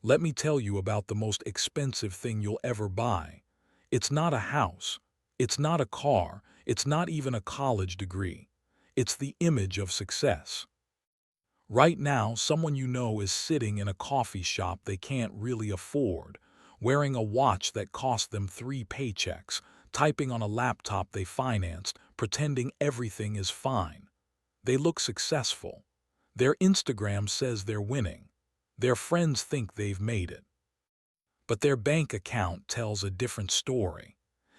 Let me tell you about the most expensive thing you'll ever buy. It's not a house. It's not a car. It's not even a college degree. It's the image of success. Right now, someone you know is sitting in a coffee shop they can't really afford, wearing a watch that cost them 3 paychecks, typing on a laptop they financed, pretending everything is fine. They look successful. Their Instagram says they're winning. Their friends think they've made it. But their bank account tells a different story.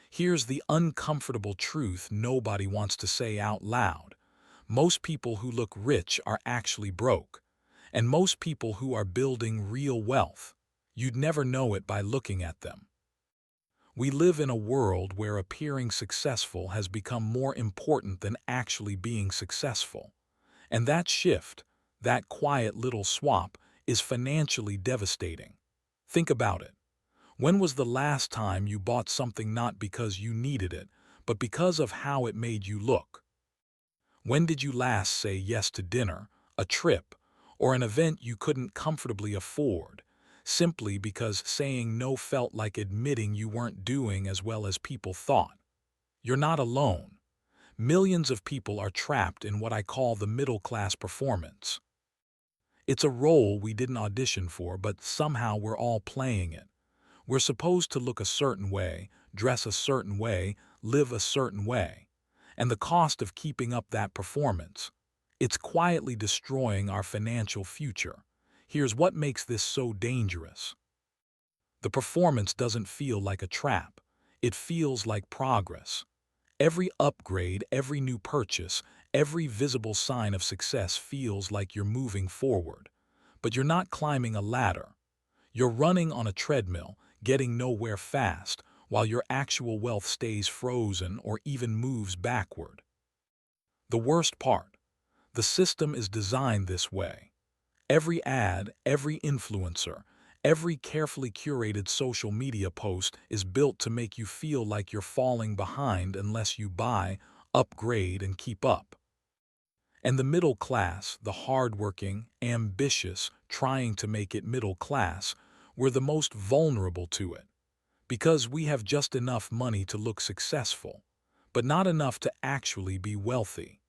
Here's the uncomfortable truth nobody wants to say out loud. Most people who look rich are actually broke. And most people who are building real wealth, you'd never know it by looking at them. We live in a world where appearing successful has become more important than actually being successful. And that shift, that quiet little swap, is financially devastating. Think about it. When was the last time you bought something not because you needed it, but because of how it made you look? When did you last say yes to dinner, a trip, or an event you couldn't comfortably afford, simply because saying no felt like admitting you weren't doing as well as people thought? You're not alone. Millions of people are trapped in what I call the middle-class performance. It's a role we didn't audition for, but somehow we're all playing it. We're supposed to look a certain way, dress a certain way, live a certain way. And the cost of keeping up that performance, it's quietly destroying our financial future. Here's what makes this so dangerous. The performance doesn't feel like a trap. It feels like progress. Every upgrade, every new purchase, every visible sign of success feels like you're moving forward. But you're not climbing a ladder. You're running on a treadmill, getting nowhere fast, while your actual wealth stays frozen or even moves backward. The worst part, the system is designed this way. Every ad, every influencer, every carefully curated social media post is built to make you feel like you're falling behind unless you buy, upgrade, and keep up. And the middle class, the hardworking, ambitious, trying to make it middle class, we're the most vulnerable to it. Because we have just enough money to look successful, but not enough to actually be wealthy.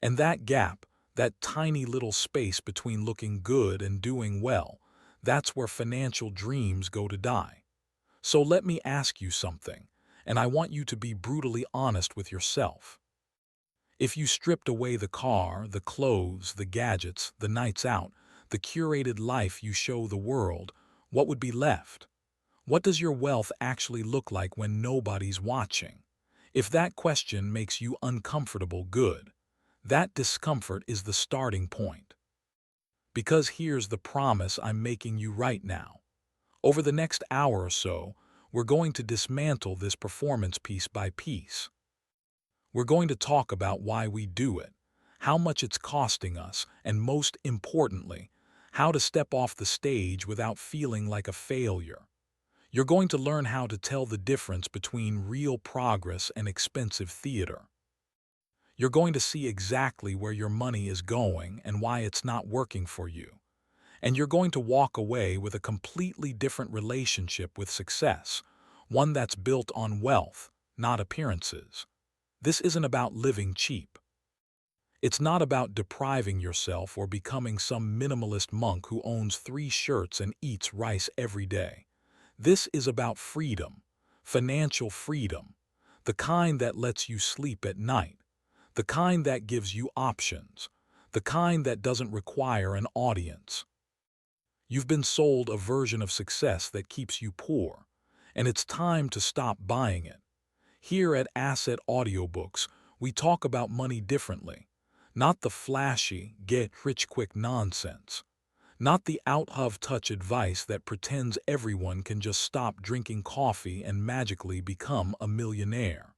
And that gap, that tiny little space between looking good and doing well, that's where financial dreams go to die. So let me ask you something, and I want you to be brutally honest with yourself. If you stripped away the car, the clothes, the gadgets, the nights out, the curated life you show the world, what would be left? What does your wealth actually look like when nobody's watching? If that question makes you uncomfortable, good. That discomfort is the starting point. Because here's the promise I'm making you right now. Over the next hour or so, we're going to dismantle this performance piece by piece. We're going to talk about why we do it, how much it's costing us, and most importantly, how to step off the stage without feeling like a failure. You're going to learn how to tell the difference between real progress and expensive theater. You're going to see exactly where your money is going and why it's not working for you. And you're going to walk away with a completely different relationship with success, one that's built on wealth, not appearances. This isn't about living cheap. It's not about depriving yourself or becoming some minimalist monk who owns 3 shirts and eats rice every day. This is about freedom, financial freedom, the kind that lets you sleep at night, the kind that gives you options, the kind that doesn't require an audience. You've been sold a version of success that keeps you poor, and it's time to stop buying it. Here at Audiobooks, we talk about money differently, not the flashy, get-rich-quick nonsense. Not the out-of-touch advice that pretends everyone can just stop drinking coffee and magically become a millionaire.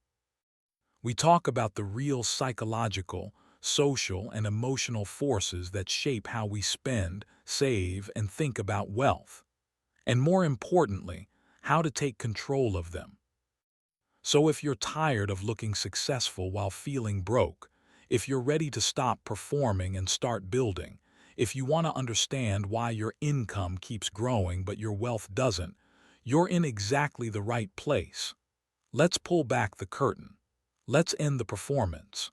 We talk about the real psychological, social, and emotional forces that shape how we spend, save, and think about wealth. And more importantly, how to take control of them. So if you're tired of looking successful while feeling broke, if you're ready to stop performing and start building, If you want to understand why your income keeps growing but your wealth doesn't, you're in exactly the right place. Let's pull back the curtain. Let's end the performance.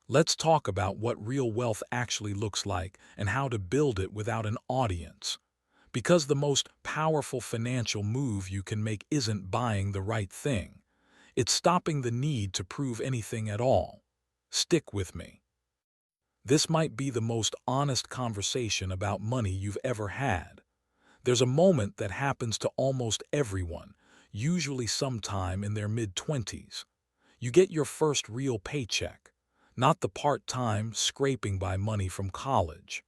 Let's talk about what real wealth actually looks like and how to build it without an audience. Because the most powerful financial move you can make isn't buying the right thing. It's stopping the need to prove anything at all. Stick with me. This might be the most honest conversation about money you've ever had. There's a moment that happens to almost everyone, usually sometime in their mid-20s. You get your first real paycheck, not the part-time scraping by money from college.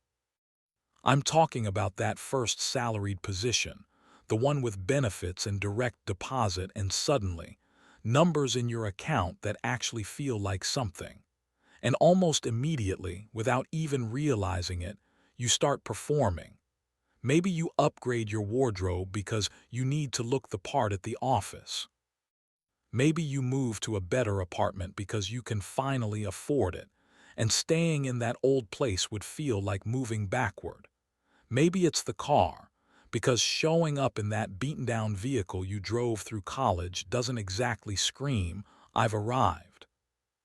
I'm talking about that first salaried position, the one with benefits and direct deposit, and suddenly, numbers in your account that actually feel like something. And almost immediately, without even realizing it, you start performing. Maybe you upgrade your wardrobe because you need to look the part at the office. Maybe you move to a better apartment because you can finally afford it, and staying in that old place would feel like moving backward. Maybe it's the car, because showing up in that beaten-down vehicle you drove through college doesn't exactly scream, "I've arrived."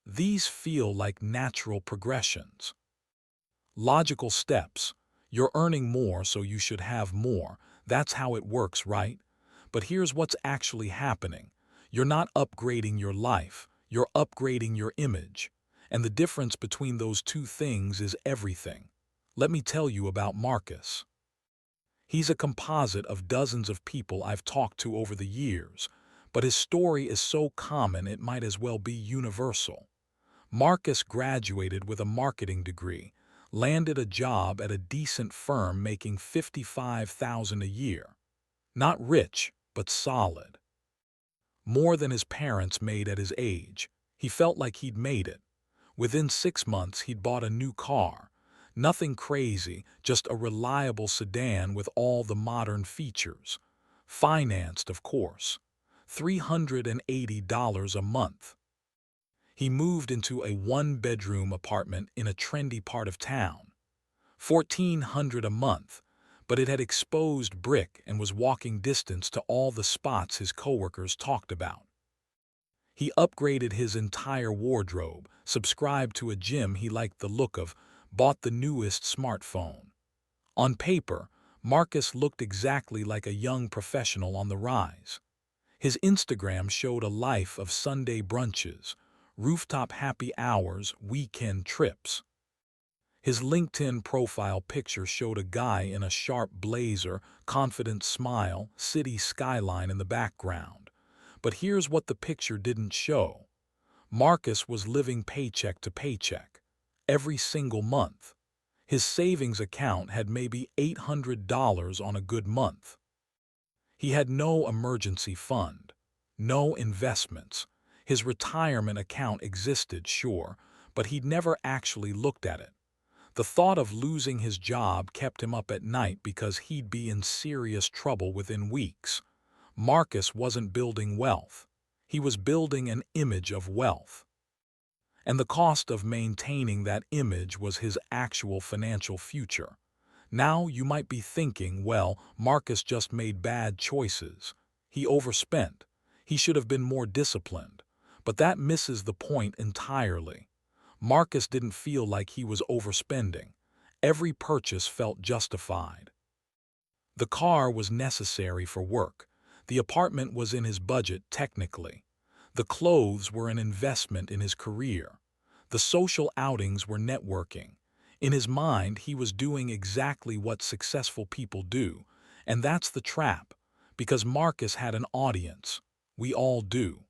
These feel like natural progressions. Logical steps. You're earning more, so you should have more. That's how it works, right? But here's what's actually happening. You're not upgrading your life, you're upgrading your image. And the difference between those two things is everything. Let me tell you about Marcus. He's a composite of dozens of people I've talked to over the years, but his story is so common it might as well be universal. Marcus graduated with a marketing degree, landed a job at a decent firm making $55,000 a year. Not rich, but solid. More than his parents made at his age. He felt like he'd made it. Within 6 months, he'd bought a new car. Nothing crazy, just a reliable sedan with all the modern features. Financed, of course. $380 a month. He moved into a one-bedroom apartment in a trendy part of town. $1,400 a month, but it had exposed brick and was walking distance to all the spots his coworkers talked about. He upgraded his entire wardrobe, subscribed to a gym he liked the look of, bought the newest smartphone. On paper, Marcus looked exactly like a young professional on the rise. His Instagram showed a life of Sunday brunches, rooftop happy hours, weekend trips. His LinkedIn profile picture showed a guy in a sharp blazer, confident smile, city skyline in the background. But here's what the picture didn't show. Marcus was living paycheck to paycheck, every single month. His savings account had maybe $800 on a good month. He had no emergency fund, no investments. His retirement account existed, sure, but he'd never actually looked at it. The thought of losing his job kept him up at night because he'd be in serious trouble within weeks. Marcus wasn't building wealth. He was building an image of wealth. And the cost of maintaining that image was his actual financial future. Now you might be thinking, well, Marcus just made bad choices. He overspent. He should have been more disciplined. But that misses the point entirely. Marcus didn't feel like he was overspending. Every purchase felt justified. The car was necessary for work. The apartment was in his budget, technically. The clothes were an investment in his career. The social outings were networking. In his mind, he was doing exactly what successful people do. And that's the trap, because Marcus had an audience. We all do.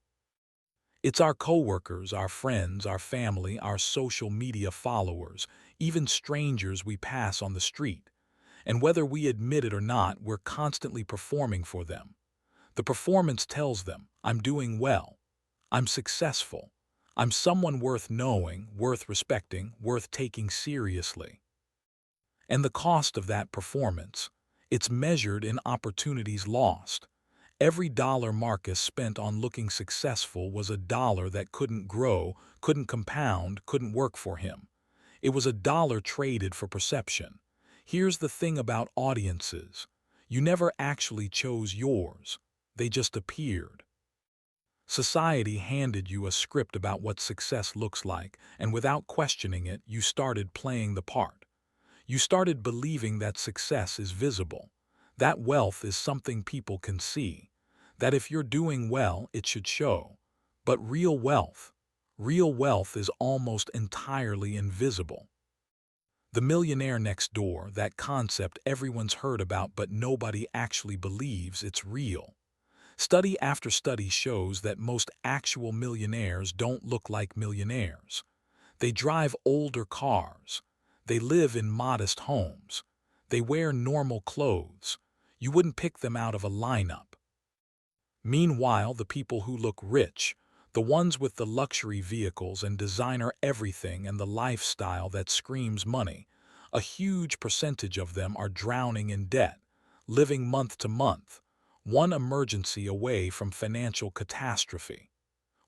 It's our coworkers, our friends, our family, our social media followers, even strangers we pass on the street. And whether we admit it or not, we're constantly performing for them. The performance tells them, I'm doing well. I'm successful. I'm someone worth knowing, worth respecting, worth taking seriously. And the cost of that performance, it's measured in opportunities lost. Every dollar Marcus spent on looking successful was a dollar that couldn't grow, couldn't compound, couldn't work for him. It was a dollar traded for perception. Here's the thing about audiences. You never actually chose yours. They just appeared. Society handed you a script about what success looks like, and without questioning it, you started playing the part. You started believing that success is visible, that wealth is something people can see, that if you're doing well, it should show. But real wealth is almost entirely invisible. The millionaire next door, that concept everyone's heard about but nobody actually believes it's real. Study after study shows that most actual millionaires don't look like millionaires. They drive older cars. They live in modest homes. They wear normal clothes. You wouldn't pick them out of a lineup. Meanwhile, the people who look rich, the ones with the luxury vehicles and designer everything and the lifestyle that screams money, a huge percentage of them are drowning in debt, living month to month, one emergency away from financial catastrophe.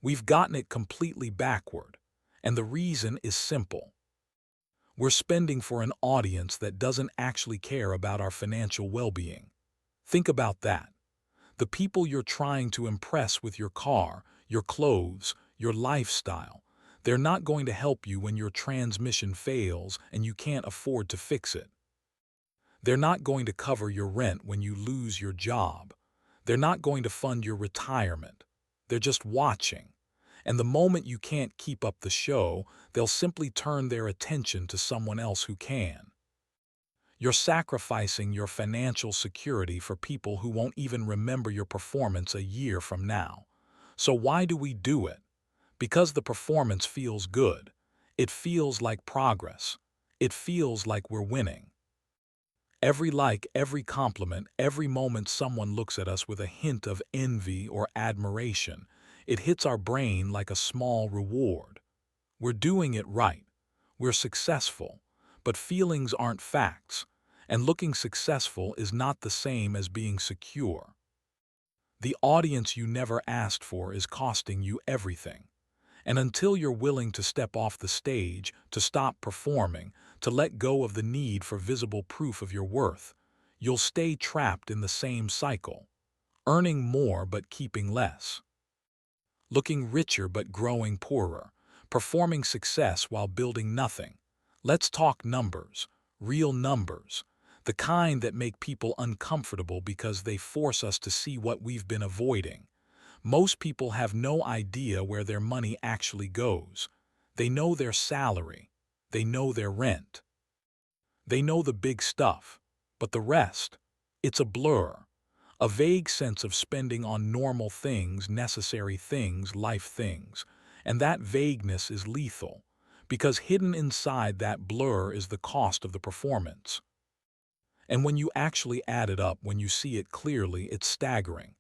We've gotten it completely backward, and the reason is simple. We're spending for an audience that doesn't actually care about our financial well-being. Think about that. The people you're trying to impress with your car, your clothes, your lifestyle, they're not going to help you when your transmission fails and you can't afford to fix it. They're not going to cover your rent when you lose your job. They're not going to fund your retirement. They're just watching. And the moment you can't keep up the show, they'll simply turn their attention to someone else who can. You're sacrificing your financial security for people who won't even remember your performance a year from now. So why do we do it? Because the performance feels good. It feels like progress. It feels like we're winning. Every like, every compliment, every moment someone looks at us with a hint of envy or admiration, it hits our brain like a small reward. We're doing it right. We're successful. But feelings aren't facts, and looking successful is not the same as being secure. The audience you never asked for is costing you everything. And until you're willing to step off the stage, to stop performing, to let go of the need for visible proof of your worth, you'll stay trapped in the same cycle, earning more but keeping less, looking richer but growing poorer, performing success while building nothing. Let's talk numbers, real numbers, the kind that make people uncomfortable because they force us to see what we've been avoiding. Most people have no idea where their money actually goes. They know their salary. They know their rent. They know the big stuff. But the rest, it's a blur. A vague sense of spending on normal things, necessary things, life things. And that vagueness is lethal, because hidden inside that blur is the cost of the performance. And when you actually add it up, when you see it clearly, it's staggering.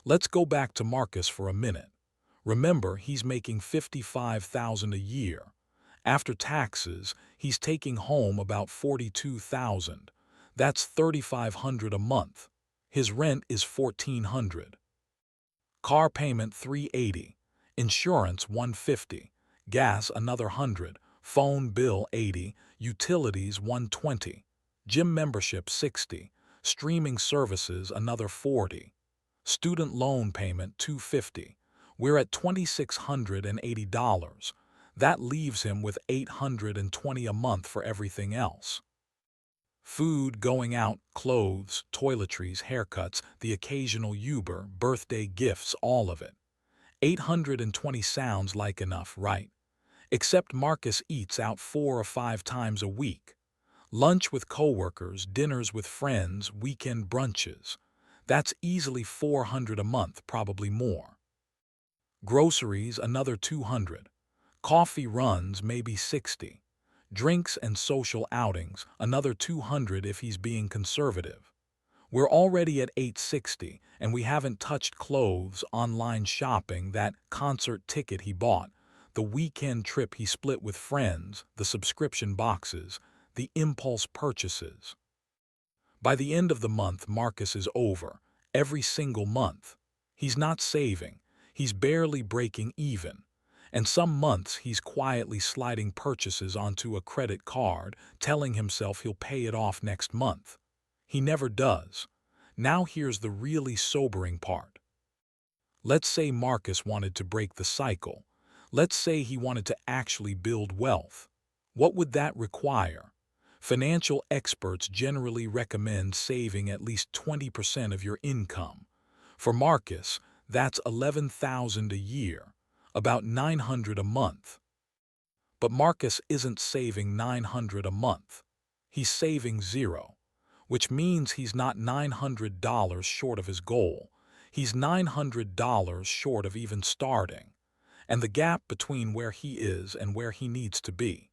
Let's go back to Marcus for a minute. Remember, he's making $55,000 a year. After taxes, he's taking home about $42,000. That's $3,500 a month. His rent is $1,400. Car payment $380. Insurance $150. Gas another $100. Phone bill $80. Utilities $120. Gym membership $60. Streaming services another $40. Student loan payment $250. We're at $2,680. That leaves him with $820 a month for everything else. Food, going out, clothes, toiletries, haircuts, the occasional Uber, birthday gifts, all of it. 820 sounds like enough, right? Except Marcus eats out 4 or 5 times a week. Lunch with coworkers, dinners with friends, weekend brunches. That's easily $400 a month, probably more. Groceries, another $200. Coffee runs, maybe $60. Drinks and social outings, another $200 if he's being conservative. We're already at $860, and we haven't touched clothes, online shopping, that concert ticket he bought, the weekend trip he split with friends, the subscription boxes, the impulse purchases. By the end of the month, Marcus is over. Every single month. He's not saving. He's barely breaking even. And some months he's quietly sliding purchases onto a credit card, telling himself he'll pay it off next month. He never does. Now here's the really sobering part. Let's say Marcus wanted to break the cycle. Let's say he wanted to actually build wealth. What would that require? Financial experts generally recommend saving at least 20% of your income. For Marcus, that's $11,000 a year, about $900 a month. But Marcus isn't saving $900 a month. He's saving zero, which means he's not $900 short of his goal. He's $900 short of even starting, and the gap between where he is and where he needs to be.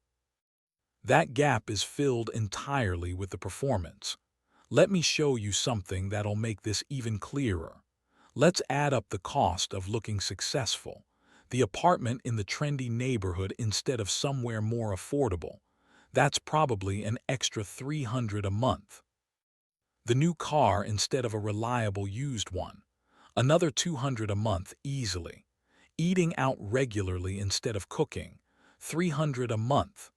That gap is filled entirely with the performance. Let me show you something that'll make this even clearer. Let's add up the cost of looking successful. The apartment in the trendy neighborhood instead of somewhere more affordable. That's probably an extra $300 a month. The new car instead of a reliable used one. Another $200 a month easily. Eating out regularly instead of cooking. $300 a month.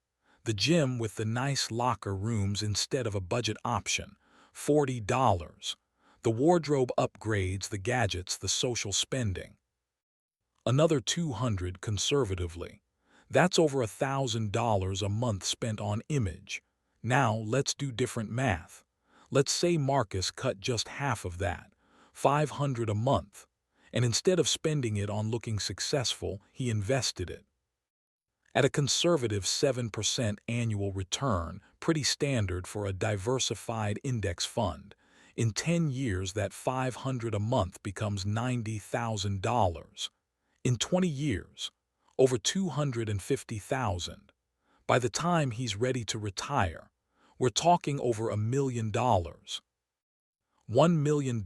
The gym with the nice locker rooms instead of a budget option. $40. The wardrobe upgrades, the gadgets, the social spending. Another $200 conservatively. That's over $1,000 a month spent on image. Now let's do different math. Let's say Marcus cut just half of that, $500 a month, and instead of spending it on looking successful, he invested it. At a conservative 7% annual return, pretty standard for a diversified index fund, in 10 years that $500 a month becomes $90,000. In 20 years, over $250,000. By the time he's ready to retire, we're talking over $1 million. $1 million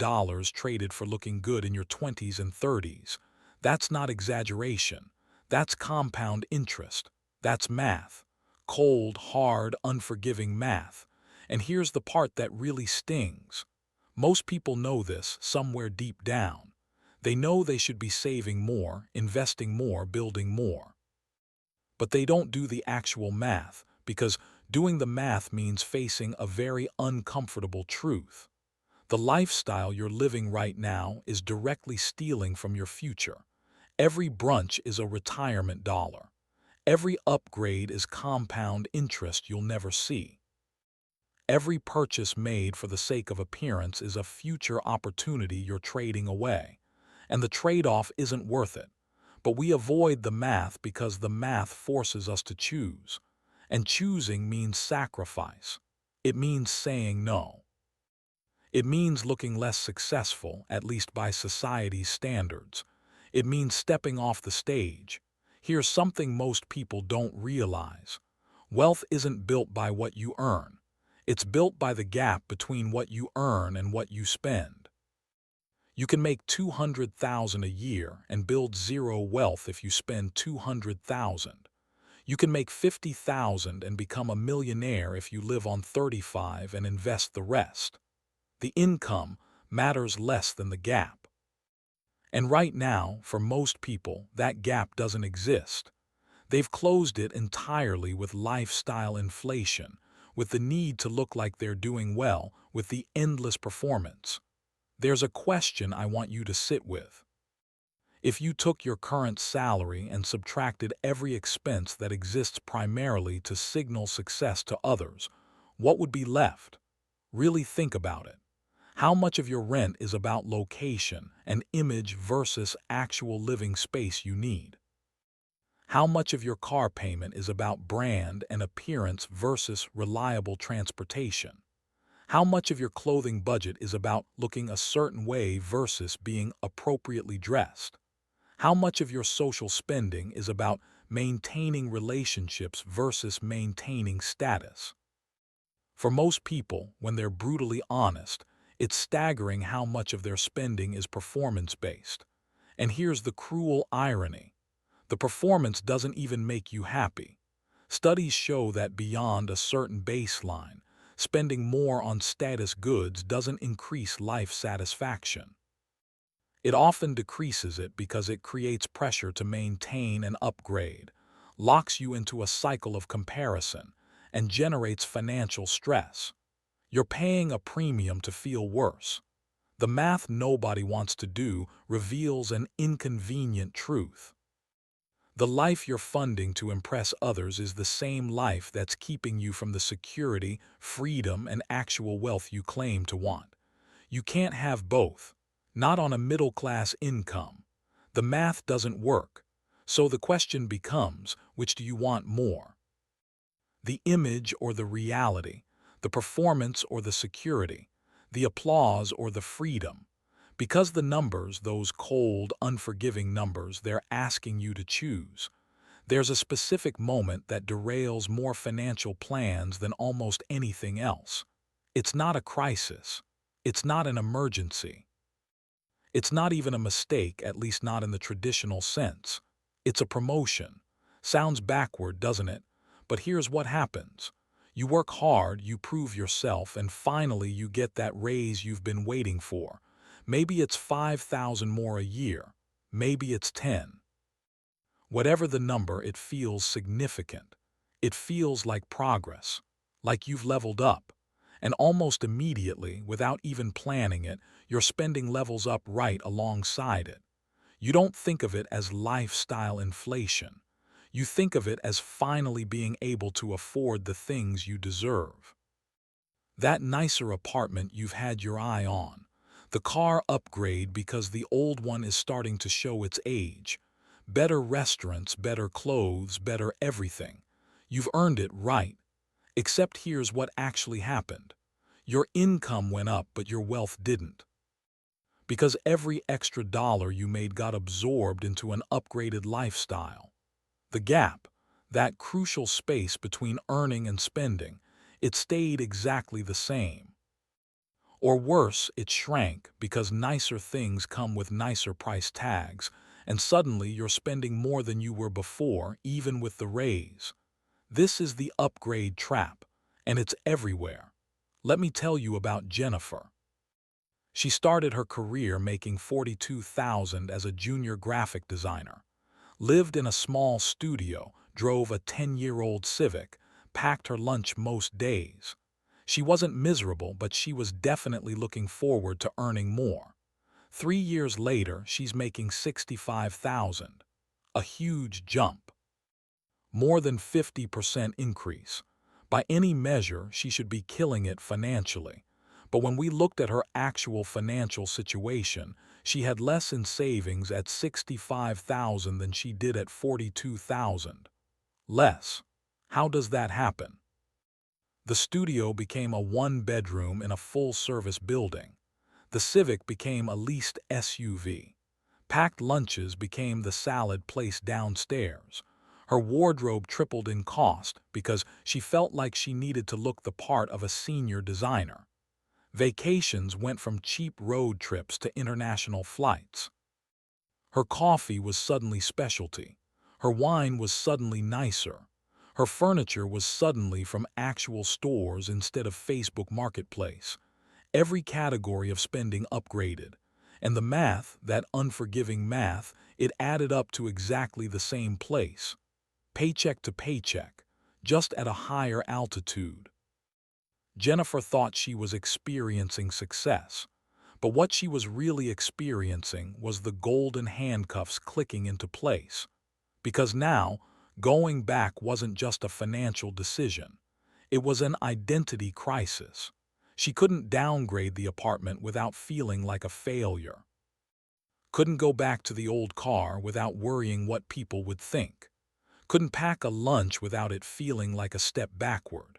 traded for looking good in your 20s and 30s. That's not exaggeration. That's compound interest. That's math. Cold, hard, unforgiving math. And here's the part that really stings. Most people know this somewhere deep down. They know they should be saving more, investing more, building more. But they don't do the actual math, because doing the math means facing a very uncomfortable truth. The lifestyle you're living right now is directly stealing from your future. Every brunch is a retirement dollar. Every upgrade is compound interest you'll never see. Every purchase made for the sake of appearance is a future opportunity you're trading away. And the trade-off isn't worth it. But we avoid the math because the math forces us to choose. And choosing means sacrifice. It means saying no. It means looking less successful, at least by society's standards. It means stepping off the stage. Here's something most people don't realize. Wealth isn't built by what you earn. It's built by the gap between what you earn and what you spend. You can make $200,000 a year and build zero wealth if you spend $200,000. You can make $50,000 and become a millionaire if you live on $35,000 and invest the rest. The income matters less than the gap. And right now, for most people, that gap doesn't exist. They've closed it entirely with lifestyle inflation, with the need to look like they're doing well, with the endless performance. There's a question I want you to sit with. If you took your current salary and subtracted every expense that exists primarily to signal success to others, what would be left? Really think about it. How much of your rent is about location and image versus actual living space you need? How much of your car payment is about brand and appearance versus reliable transportation? How much of your clothing budget is about looking a certain way versus being appropriately dressed? How much of your social spending is about maintaining relationships versus maintaining status? For most people, when they're brutally honest, it's staggering how much of their spending is performance-based. And here's the cruel irony. The performance doesn't even make you happy. Studies show that beyond a certain baseline, spending more on status goods doesn't increase life satisfaction. It often decreases it because it creates pressure to maintain and upgrade, locks you into a cycle of comparison, and generates financial stress. You're paying a premium to feel worse. The math nobody wants to do reveals an inconvenient truth. The life you're funding to impress others is the same life that's keeping you from the security, freedom, and actual wealth you claim to want. You can't have both, not on a middle-class income. The math doesn't work. So the question becomes, which do you want more? The image or the reality, the performance or the security, the applause or the freedom. Because the numbers, those cold, unforgiving numbers, they're asking you to choose. There's a specific moment that derails more financial plans than almost anything else. It's not a crisis. It's not an emergency. It's not even a mistake, at least not in the traditional sense. It's a promotion. Sounds backward, doesn't it? But here's what happens. You work hard, you prove yourself, and finally you get that raise you've been waiting for. Maybe it's 5,000 more a year. Maybe it's 10. Whatever the number, it feels significant. It feels like progress, like you've leveled up. And almost immediately, without even planning it, your spending levels up right alongside it. You don't think of it as lifestyle inflation. You think of it as finally being able to afford the things you deserve. That nicer apartment you've had your eye on. The car upgrade because the old one is starting to show its age. Better restaurants, better clothes, better everything. You've earned it, right? Except here's what actually happened. Your income went up, but your wealth didn't. Because every extra dollar you made got absorbed into an upgraded lifestyle. The gap, that crucial space between earning and spending, it stayed exactly the same. Or worse, it shrank because nicer things come with nicer price tags, and suddenly you're spending more than you were before, even with the raise. This is the upgrade trap, and it's everywhere. Let me tell you about Jennifer. She started her career making $42,000 as a junior graphic designer, lived in a small studio, drove a 10-year-old Civic, packed her lunch most days. She wasn't miserable, but she was definitely looking forward to earning more. 3 years later, she's making $65,000. A huge jump. More than 50% increase. By any measure, she should be killing it financially. But when we looked at her actual financial situation, she had less in savings at $65,000 than she did at $42,000. Less. How does that happen? The studio became a one-bedroom in a full-service building. The Civic became a leased SUV. Packed lunches became the salad place downstairs. Her wardrobe tripled in cost because she felt like she needed to look the part of a senior designer. Vacations went from cheap road trips to international flights. Her coffee was suddenly specialty. Her wine was suddenly nicer. Her furniture was suddenly from actual stores instead of Facebook Marketplace. Every category of spending upgraded. And the math, that unforgiving math, it added up to exactly the same place. Paycheck to paycheck, just at a higher altitude. Jennifer thought she was experiencing success, but what she was really experiencing was the golden handcuffs clicking into place. Because now, going back wasn't just a financial decision. It was an identity crisis. She couldn't downgrade the apartment without feeling like a failure. Couldn't go back to the old car without worrying what people would think. Couldn't pack a lunch without it feeling like a step backward.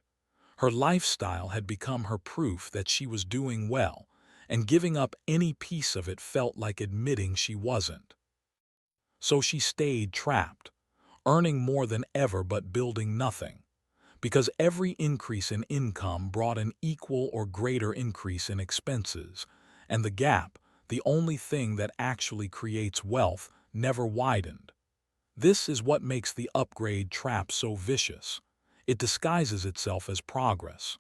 Her lifestyle had become her proof that she was doing well, and giving up any piece of it felt like admitting she wasn't. So she stayed trapped, earning more than ever but building nothing. Because every increase in income brought an equal or greater increase in expenses, and the gap, the only thing that actually creates wealth, never widened. This is what makes the upgrade trap so vicious. It disguises itself as progress.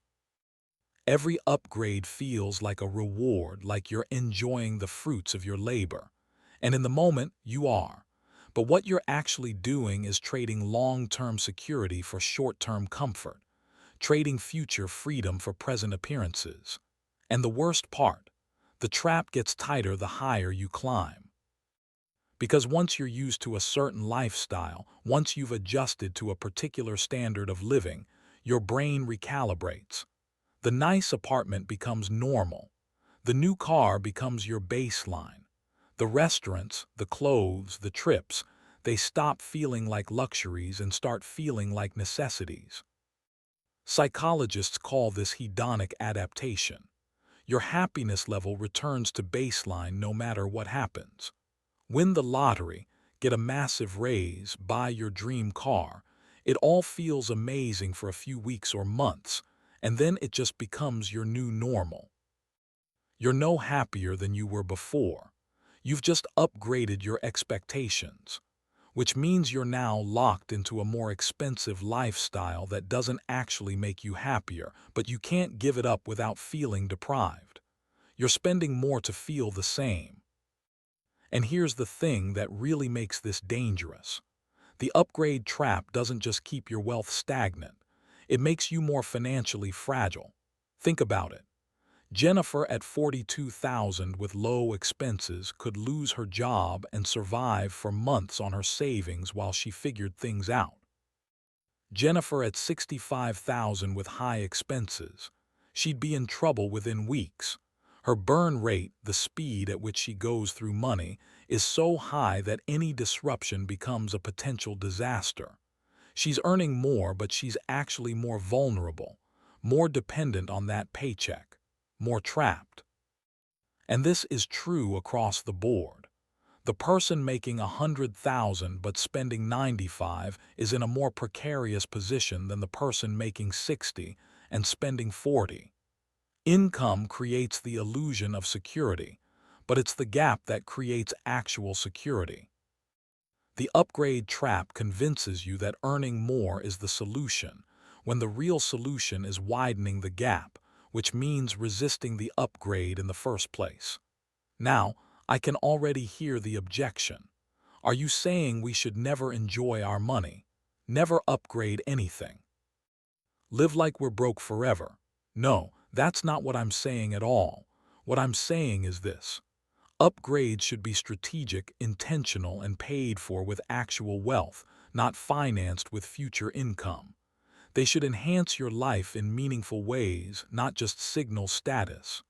Every upgrade feels like a reward, like you're enjoying the fruits of your labor. And in the moment, you are. But what you're actually doing is trading long-term security for short-term comfort, trading future freedom for present appearances. And the worst part, the trap gets tighter the higher you climb. Because once you're used to a certain lifestyle, once you've adjusted to a particular standard of living, your brain recalibrates. The nice apartment becomes normal. The new car becomes your baseline. The restaurants, the clothes, the trips, they stop feeling like luxuries and start feeling like necessities. Psychologists call this hedonic adaptation. Your happiness level returns to baseline no matter what happens. Win the lottery, get a massive raise, buy your dream car. It all feels amazing for a few weeks or months, and then it just becomes your new normal. You're no happier than you were before. You've just upgraded your expectations, which means you're now locked into a more expensive lifestyle that doesn't actually make you happier, but you can't give it up without feeling deprived. You're spending more to feel the same. And here's the thing that really makes this dangerous. The upgrade trap doesn't just keep your wealth stagnant. It makes you more financially fragile. Think about it. Jennifer at 42,000 with low expenses could lose her job and survive for months on her savings while she figured things out. Jennifer at 65,000 with high expenses, she'd be in trouble within weeks. Her burn rate, the speed at which she goes through money, is so high that any disruption becomes a potential disaster. She's earning more, but she's actually more vulnerable, more dependent on that paycheck, more trapped. And this is true across the board. The person making 100,000 but spending 95 is in a more precarious position than the person making 60 and spending 40. Income creates the illusion of security, but it's the gap that creates actual security. The upgrade trap convinces you that earning more is the solution, when the real solution is widening the gap, which means resisting the upgrade in the first place. Now, I can already hear the objection. Are you saying we should never enjoy our money, never upgrade anything? Live like we're broke forever? No, that's not what I'm saying at all. What I'm saying is this. Upgrades should be strategic, intentional, and paid for with actual wealth, not financed with future income. They should enhance your life in meaningful ways, not just signal status.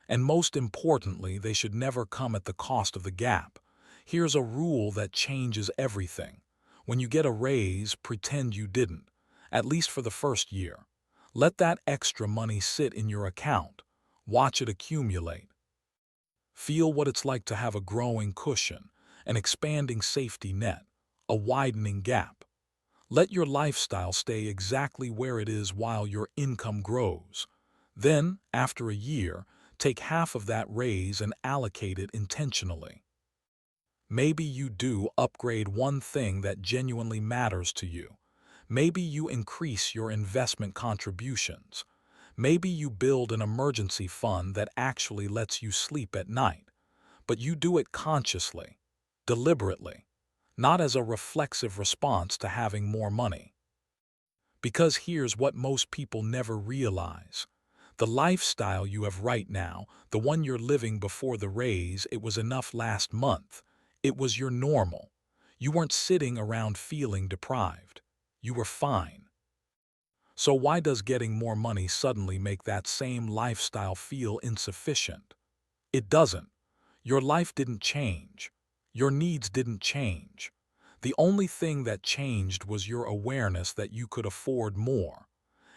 And most importantly, they should never come at the cost of the gap. Here's a rule that changes everything. When you get a raise, pretend you didn't, at least for the first year. Let that extra money sit in your account. Watch it accumulate. Feel what it's like to have a growing cushion, an expanding safety net, a widening gap. Let your lifestyle stay exactly where it is while your income grows. Then, after a year, take half of that raise and allocate it intentionally. Maybe you do upgrade one thing that genuinely matters to you. Maybe you increase your investment contributions. Maybe you build an emergency fund that actually lets you sleep at night. But you do it consciously, deliberately, not as a reflexive response to having more money. Because here's what most people never realize. The lifestyle you have right now, the one you're living before the raise, it was enough last month. It was your normal. You weren't sitting around feeling deprived. You were fine. So why does getting more money suddenly make that same lifestyle feel insufficient? It doesn't. Your life didn't change. Your needs didn't change. The only thing that changed was your awareness that you could afford more.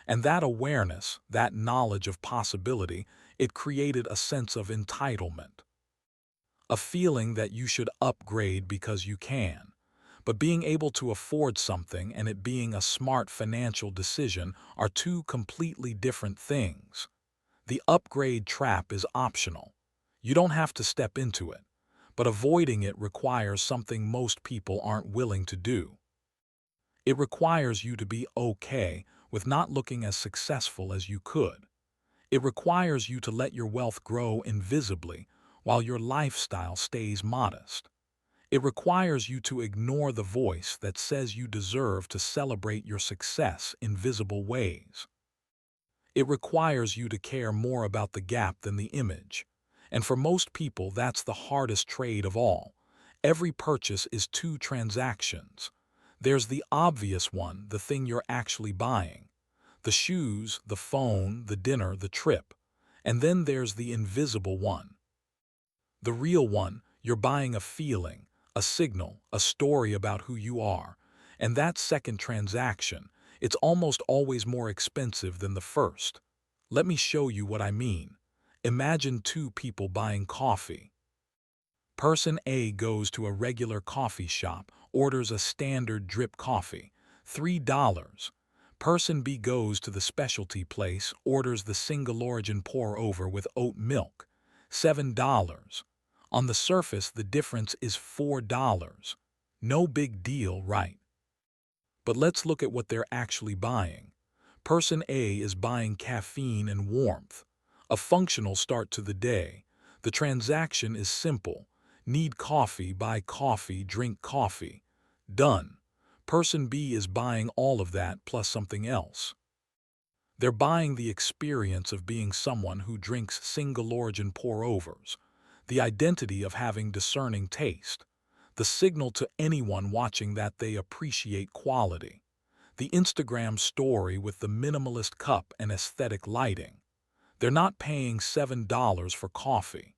And that awareness, that knowledge of possibility, it created a sense of entitlement. A feeling that you should upgrade because you can. But being able to afford something and it being a smart financial decision are two completely different things. The upgrade trap is optional. You don't have to step into it, but avoiding it requires something most people aren't willing to do. It requires you to be okay with not looking as successful as you could. It requires you to let your wealth grow invisibly while your lifestyle stays modest. It requires you to ignore the voice that says you deserve to celebrate your success in visible ways. It requires you to care more about the gap than the image. And for most people, that's the hardest trade of all. Every purchase is two transactions. There's the obvious one, the thing you're actually buying. The shoes, the phone, the dinner, the trip. And then there's the invisible one. The real one, you're buying a feeling, a signal, a story about who you are. And that second transaction, it's almost always more expensive than the first. Let me show you what I mean. Imagine two people buying coffee. Person A goes to a regular coffee shop, orders a standard drip coffee, $3. Person B goes to the specialty place, orders the single origin pour-over with oat milk, $7. On the surface, the difference is $4. No big deal, right? But let's look at what they're actually buying. Person A is buying caffeine and warmth, a functional start to the day. The transaction is simple. Need coffee, buy coffee, drink coffee. Done. Person B is buying all of that plus something else. They're buying the experience of being someone who drinks single-origin pour-overs, the identity of having discerning taste, the signal to anyone watching that they appreciate quality, the Instagram story with the minimalist cup and aesthetic lighting. They're not paying $7 for coffee.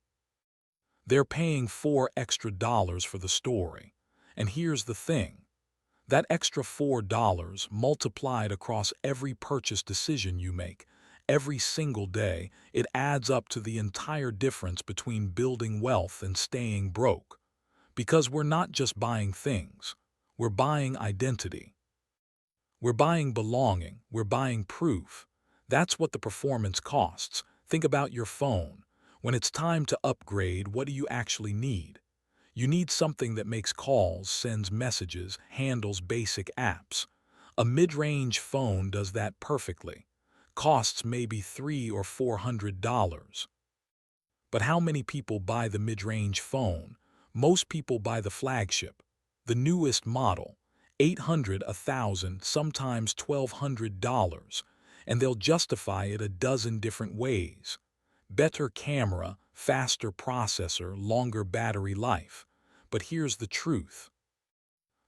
They're paying $4 extra for the story. And here's the thing. That extra $4 multiplied across every purchase decision you make, every single day, it adds up to the entire difference between building wealth and staying broke. Because we're not just buying things, we're buying identity. We're buying belonging, we're buying proof. That's what the performance costs. Think about your phone. When it's time to upgrade, what do you actually need? You need something that makes calls, sends messages, handles basic apps. A mid-range phone does that perfectly. Costs maybe $300 or $400. But how many people buy the mid-range phone? Most people buy the flagship, the newest model, $800, $1,000, sometimes $1,200, and they'll justify it a dozen different ways. Better camera, faster processor, longer battery life. But here's the truth.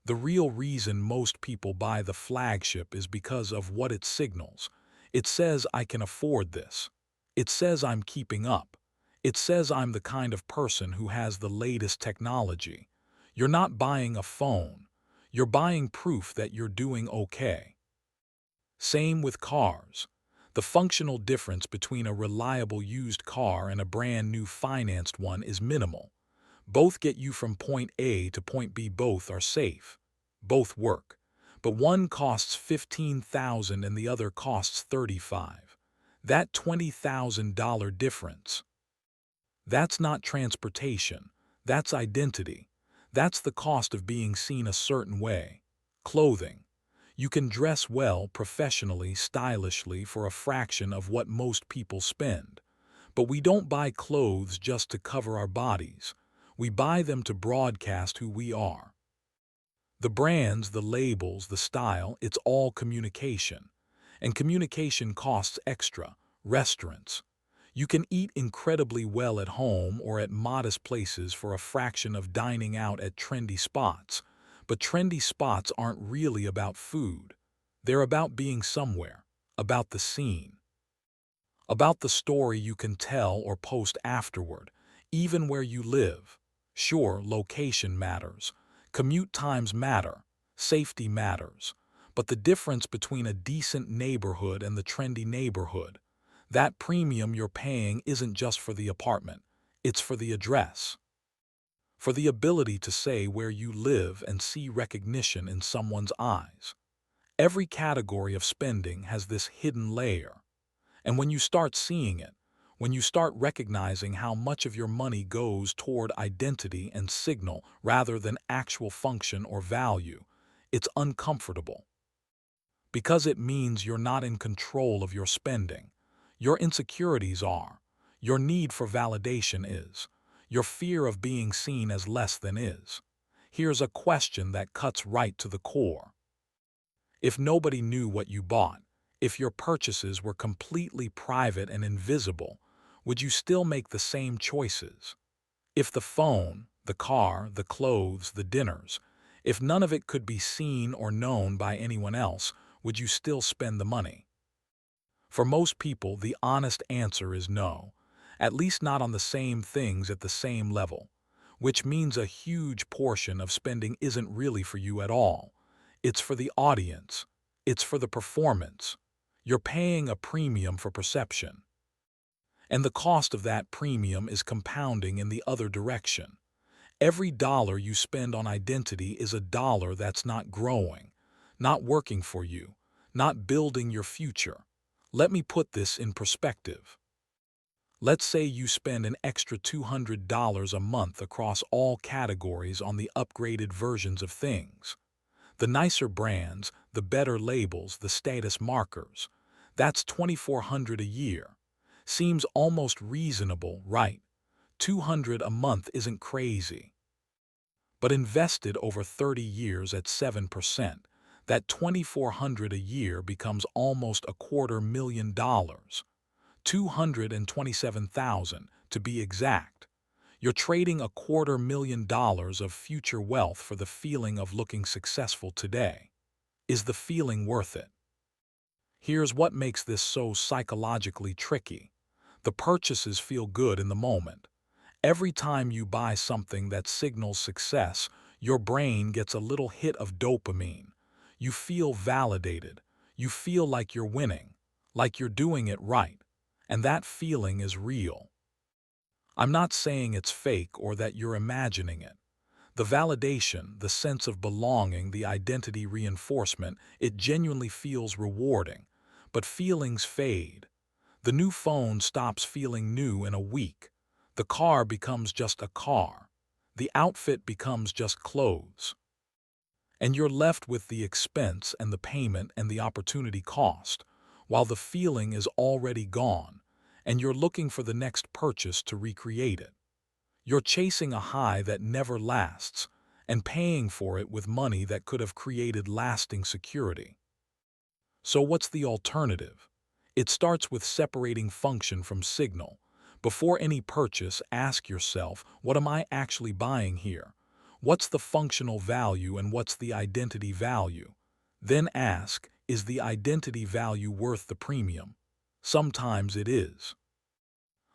The real reason most people buy the flagship is because of what it signals. It says I can afford this. It says I'm keeping up. It says I'm the kind of person who has the latest technology. You're not buying a phone. You're buying proof that you're doing okay. Same with cars. The functional difference between a reliable used car and a brand new financed one is minimal. Both get you from point A to point B. Both are safe. Both work. But one costs $15,000 and the other costs $35,000. That $20,000 difference. That's not transportation. That's identity. That's the cost of being seen a certain way. Clothing. You can dress well, professionally, stylishly for a fraction of what most people spend. But we don't buy clothes just to cover our bodies. We buy them to broadcast who we are. The brands, the labels, the style, it's all communication. And communication costs extra. Restaurants. You can eat incredibly well at home or at modest places for a fraction of dining out at trendy spots. But trendy spots aren't really about food. They're about being somewhere, about the scene, about the story you can tell or post afterward, even where you live. Sure, location matters. Commute times matter. Safety matters. But the difference between a decent neighborhood and the trendy neighborhood, that premium you're paying isn't just for the apartment. It's for the address. For the ability to say where you live and see recognition in someone's eyes. Every category of spending has this hidden layer. And when you start seeing it, when you start recognizing how much of your money goes toward identity and signal rather than actual function or value, it's uncomfortable. Because it means you're not in control of your spending. Your insecurities are. Your need for validation is. your fear of being seen as less than is. Here's a question that cuts right to the core. If nobody knew what you bought, if your purchases were completely private and invisible, would you still make the same choices? If the phone, the car, the clothes, the dinners, if none of it could be seen or known by anyone else, would you still spend the money? For most people, the honest answer is no, at least not on the same things at the same level, which means a huge portion of spending isn't really for you at all. It's for the audience. It's for the performance. You're paying a premium for perception. And the cost of that premium is compounding in the other direction. Every dollar you spend on identity is a dollar that's not growing, not working for you, not building your future. Let me put this in perspective. Let's say you spend an extra $200 a month across all categories on the upgraded versions of things. The nicer brands, the better labels, the status markers. That's $2,400 a year. Seems almost reasonable, right? $200 a month isn't crazy. But invested over 30 years at 7%, that $2,400 a year becomes almost $250,000. 227,000 to be exact. You're trading $250,000 of future wealth for the feeling of looking successful today. Is the feeling worth it? Here's what makes this so psychologically tricky. The purchases feel good in the moment. Every time you buy something that signals success, your brain gets a little hit of dopamine. You feel validated. You feel like you're winning, like you're doing it right. And that feeling is real. I'm not saying it's fake or that you're imagining it. The validation, the sense of belonging, the identity reinforcement, it genuinely feels rewarding. But feelings fade. The new phone stops feeling new in a week. The car becomes just a car. The outfit becomes just clothes. And you're left with the expense and the payment and the opportunity cost, while the feeling is already gone, and you're looking for the next purchase to recreate it. You're chasing a high that never lasts, and paying for it with money that could have created lasting security. So what's the alternative? It starts with separating function from signal. Before any purchase, ask yourself, what am I actually buying here? What's the functional value and what's the identity value? Then ask, is the identity value worth the premium? Sometimes it is.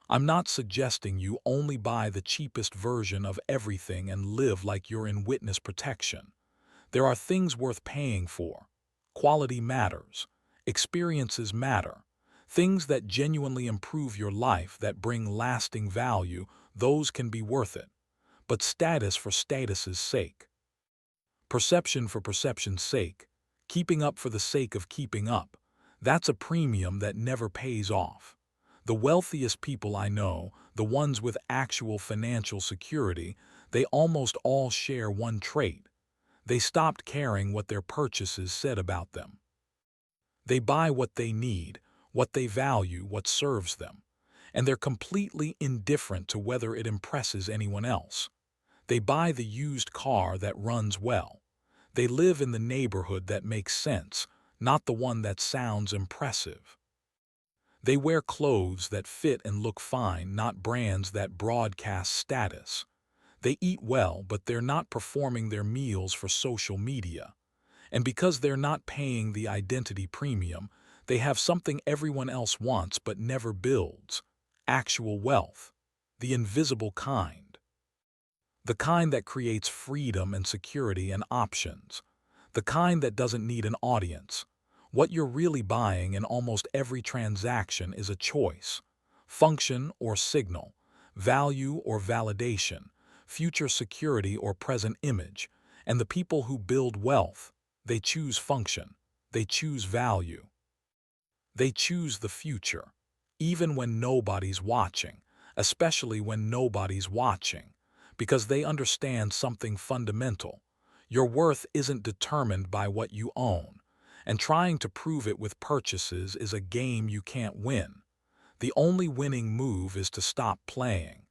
I'm not suggesting you only buy the cheapest version of everything and live like you're in witness protection. There are things worth paying for. Quality matters. Experiences matter. Things that genuinely improve your life, that bring lasting value, those can be worth it. But status for status's sake. Perception for perception's sake. Keeping up for the sake of keeping up. That's a premium that never pays off. The wealthiest people I know, the ones with actual financial security, they almost all share one trait. They stopped caring what their purchases said about them. They buy what they need, what they value, what serves them. And they're completely indifferent to whether it impresses anyone else. They buy the used car that runs well. They live in the neighborhood that makes sense, not the one that sounds impressive. They wear clothes that fit and look fine, not brands that broadcast status. They eat well, but they're not performing their meals for social media. And because they're not paying the identity premium, they have something everyone else wants but never builds: actual wealth, the invisible kind. The kind that creates freedom and security and options. The kind that doesn't need an audience. What you're really buying in almost every transaction is a choice: function or signal, value or validation, future security or present image. And the people who build wealth, they choose function, they choose value. They choose the future, even when nobody's watching, especially when nobody's watching, because they understand something fundamental. Your worth isn't determined by what you own, and trying to prove it with purchases is a game you can't win. The only winning move is to stop playing.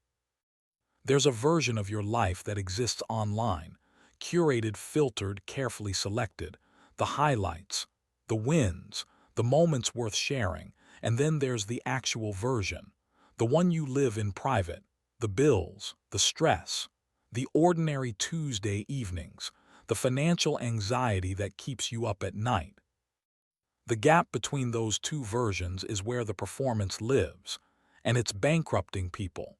There's a version of your life that exists online, curated, filtered, carefully selected, the highlights, the wins, the moments worth sharing, and then there's the actual version, the one you live in private, the bills, the stress, the ordinary Tuesday evenings, the financial anxiety that keeps you up at night. The gap between those two versions is where the performance lives, and it's bankrupting people.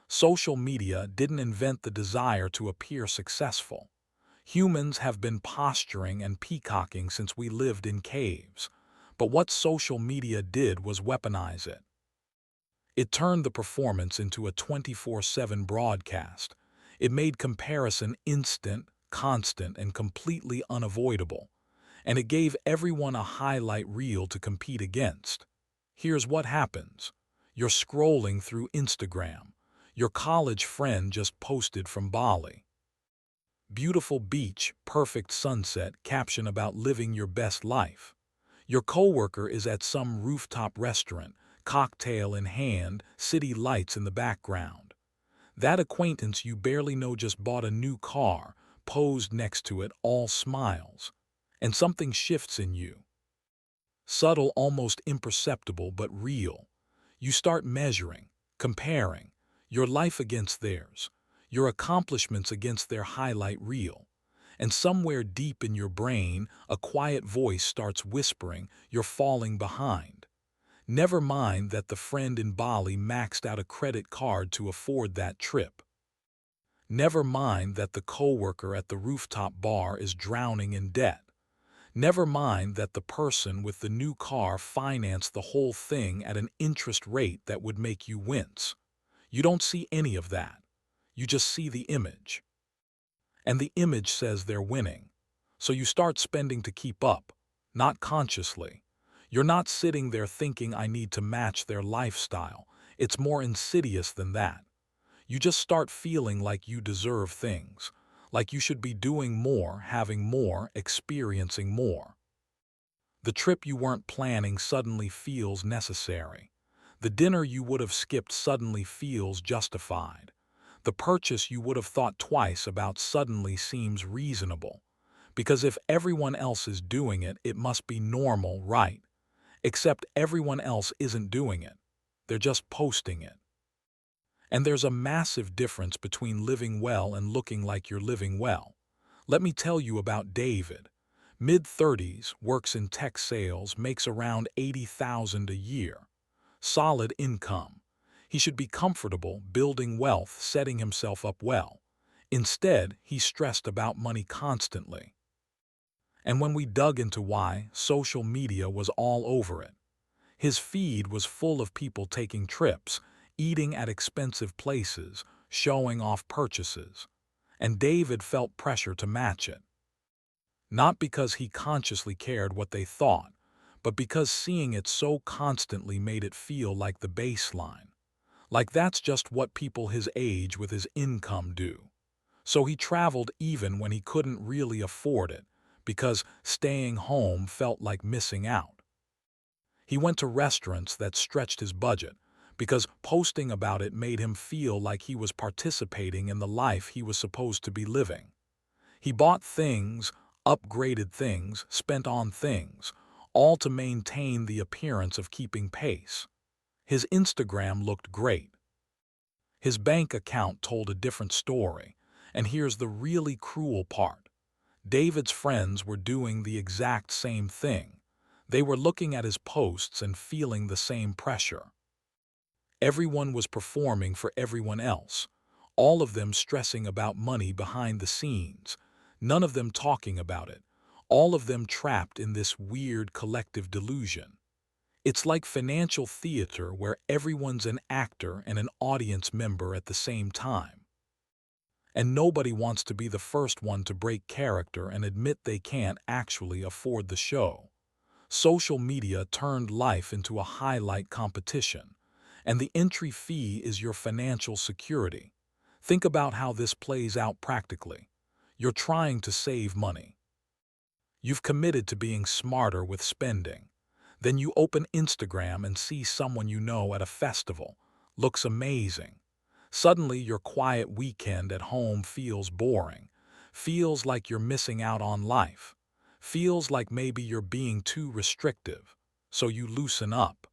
Social media didn't invent the desire to appear successful. Humans have been posturing and peacocking since we lived in caves. But what social media did was weaponize it. It turned the performance into a 24/7 broadcast. It made comparison instant, constant, and completely unavoidable. And it gave everyone a highlight reel to compete against. Here's what happens. You're scrolling through Instagram. Your college friend just posted from Bali. Beautiful beach, perfect sunset, caption about living your best life. Your coworker is at some rooftop restaurant, cocktail in hand, city lights in the background. That acquaintance you barely know just bought a new car, posed next to it, all smiles. And something shifts in you. Subtle, almost imperceptible, but real. You start measuring, comparing, your life against theirs, your accomplishments against their highlight reel. And somewhere deep in your brain, a quiet voice starts whispering, you're falling behind. Never mind that the friend in Bali maxed out a credit card to afford that trip. Never mind that the coworker at the rooftop bar is drowning in debt. Never mind that the person with the new car financed the whole thing at an interest rate that would make you wince. You don't see any of that. You just see the image. And the image says they're winning. So you start spending to keep up, not consciously. You're not sitting there thinking I need to match their lifestyle. It's more insidious than that. You just start feeling like you deserve things, like you should be doing more, having more, experiencing more. The trip you weren't planning suddenly feels necessary. The dinner you would have skipped suddenly feels justified. The purchase you would have thought twice about suddenly seems reasonable. Because if everyone else is doing it, it must be normal, right? Except everyone else isn't doing it. They're just posting it. And there's a massive difference between living well and looking like you're living well. Let me tell you about David. Mid-30s, works in tech sales, makes around $80,000 a year. Solid income. He should be comfortable, building wealth, setting himself up well. Instead, he's stressed about money constantly. And when we dug into why, social media was all over it. His feed was full of people taking trips, eating at expensive places, showing off purchases. And David felt pressure to match it. Not because he consciously cared what they thought, but because seeing it so constantly made it feel like the baseline. Like that's just what people his age with his income do. So he traveled even when he couldn't really afford it, because staying home felt like missing out. He went to restaurants that stretched his budget, because posting about it made him feel like he was participating in the life he was supposed to be living. He bought things, upgraded things, spent on things, all to maintain the appearance of keeping pace. His Instagram looked great. His bank account told a different story. And here's the really cruel part. David's friends were doing the exact same thing. They were looking at his posts and feeling the same pressure. Everyone was performing for everyone else, all of them stressing about money behind the scenes, none of them talking about it, all of them trapped in this weird collective delusion. It's like financial theater where everyone's an actor and an audience member at the same time. And nobody wants to be the first one to break character and admit they can't actually afford the show. Social media turned life into a highlight competition, and the entry fee is your financial security. Think about how this plays out practically. You're trying to save money. You've committed to being smarter with spending. Then you open Instagram and see someone you know at a festival. Looks amazing. Suddenly, your quiet weekend at home feels boring, feels like you're missing out on life, feels like maybe you're being too restrictive, so you loosen up.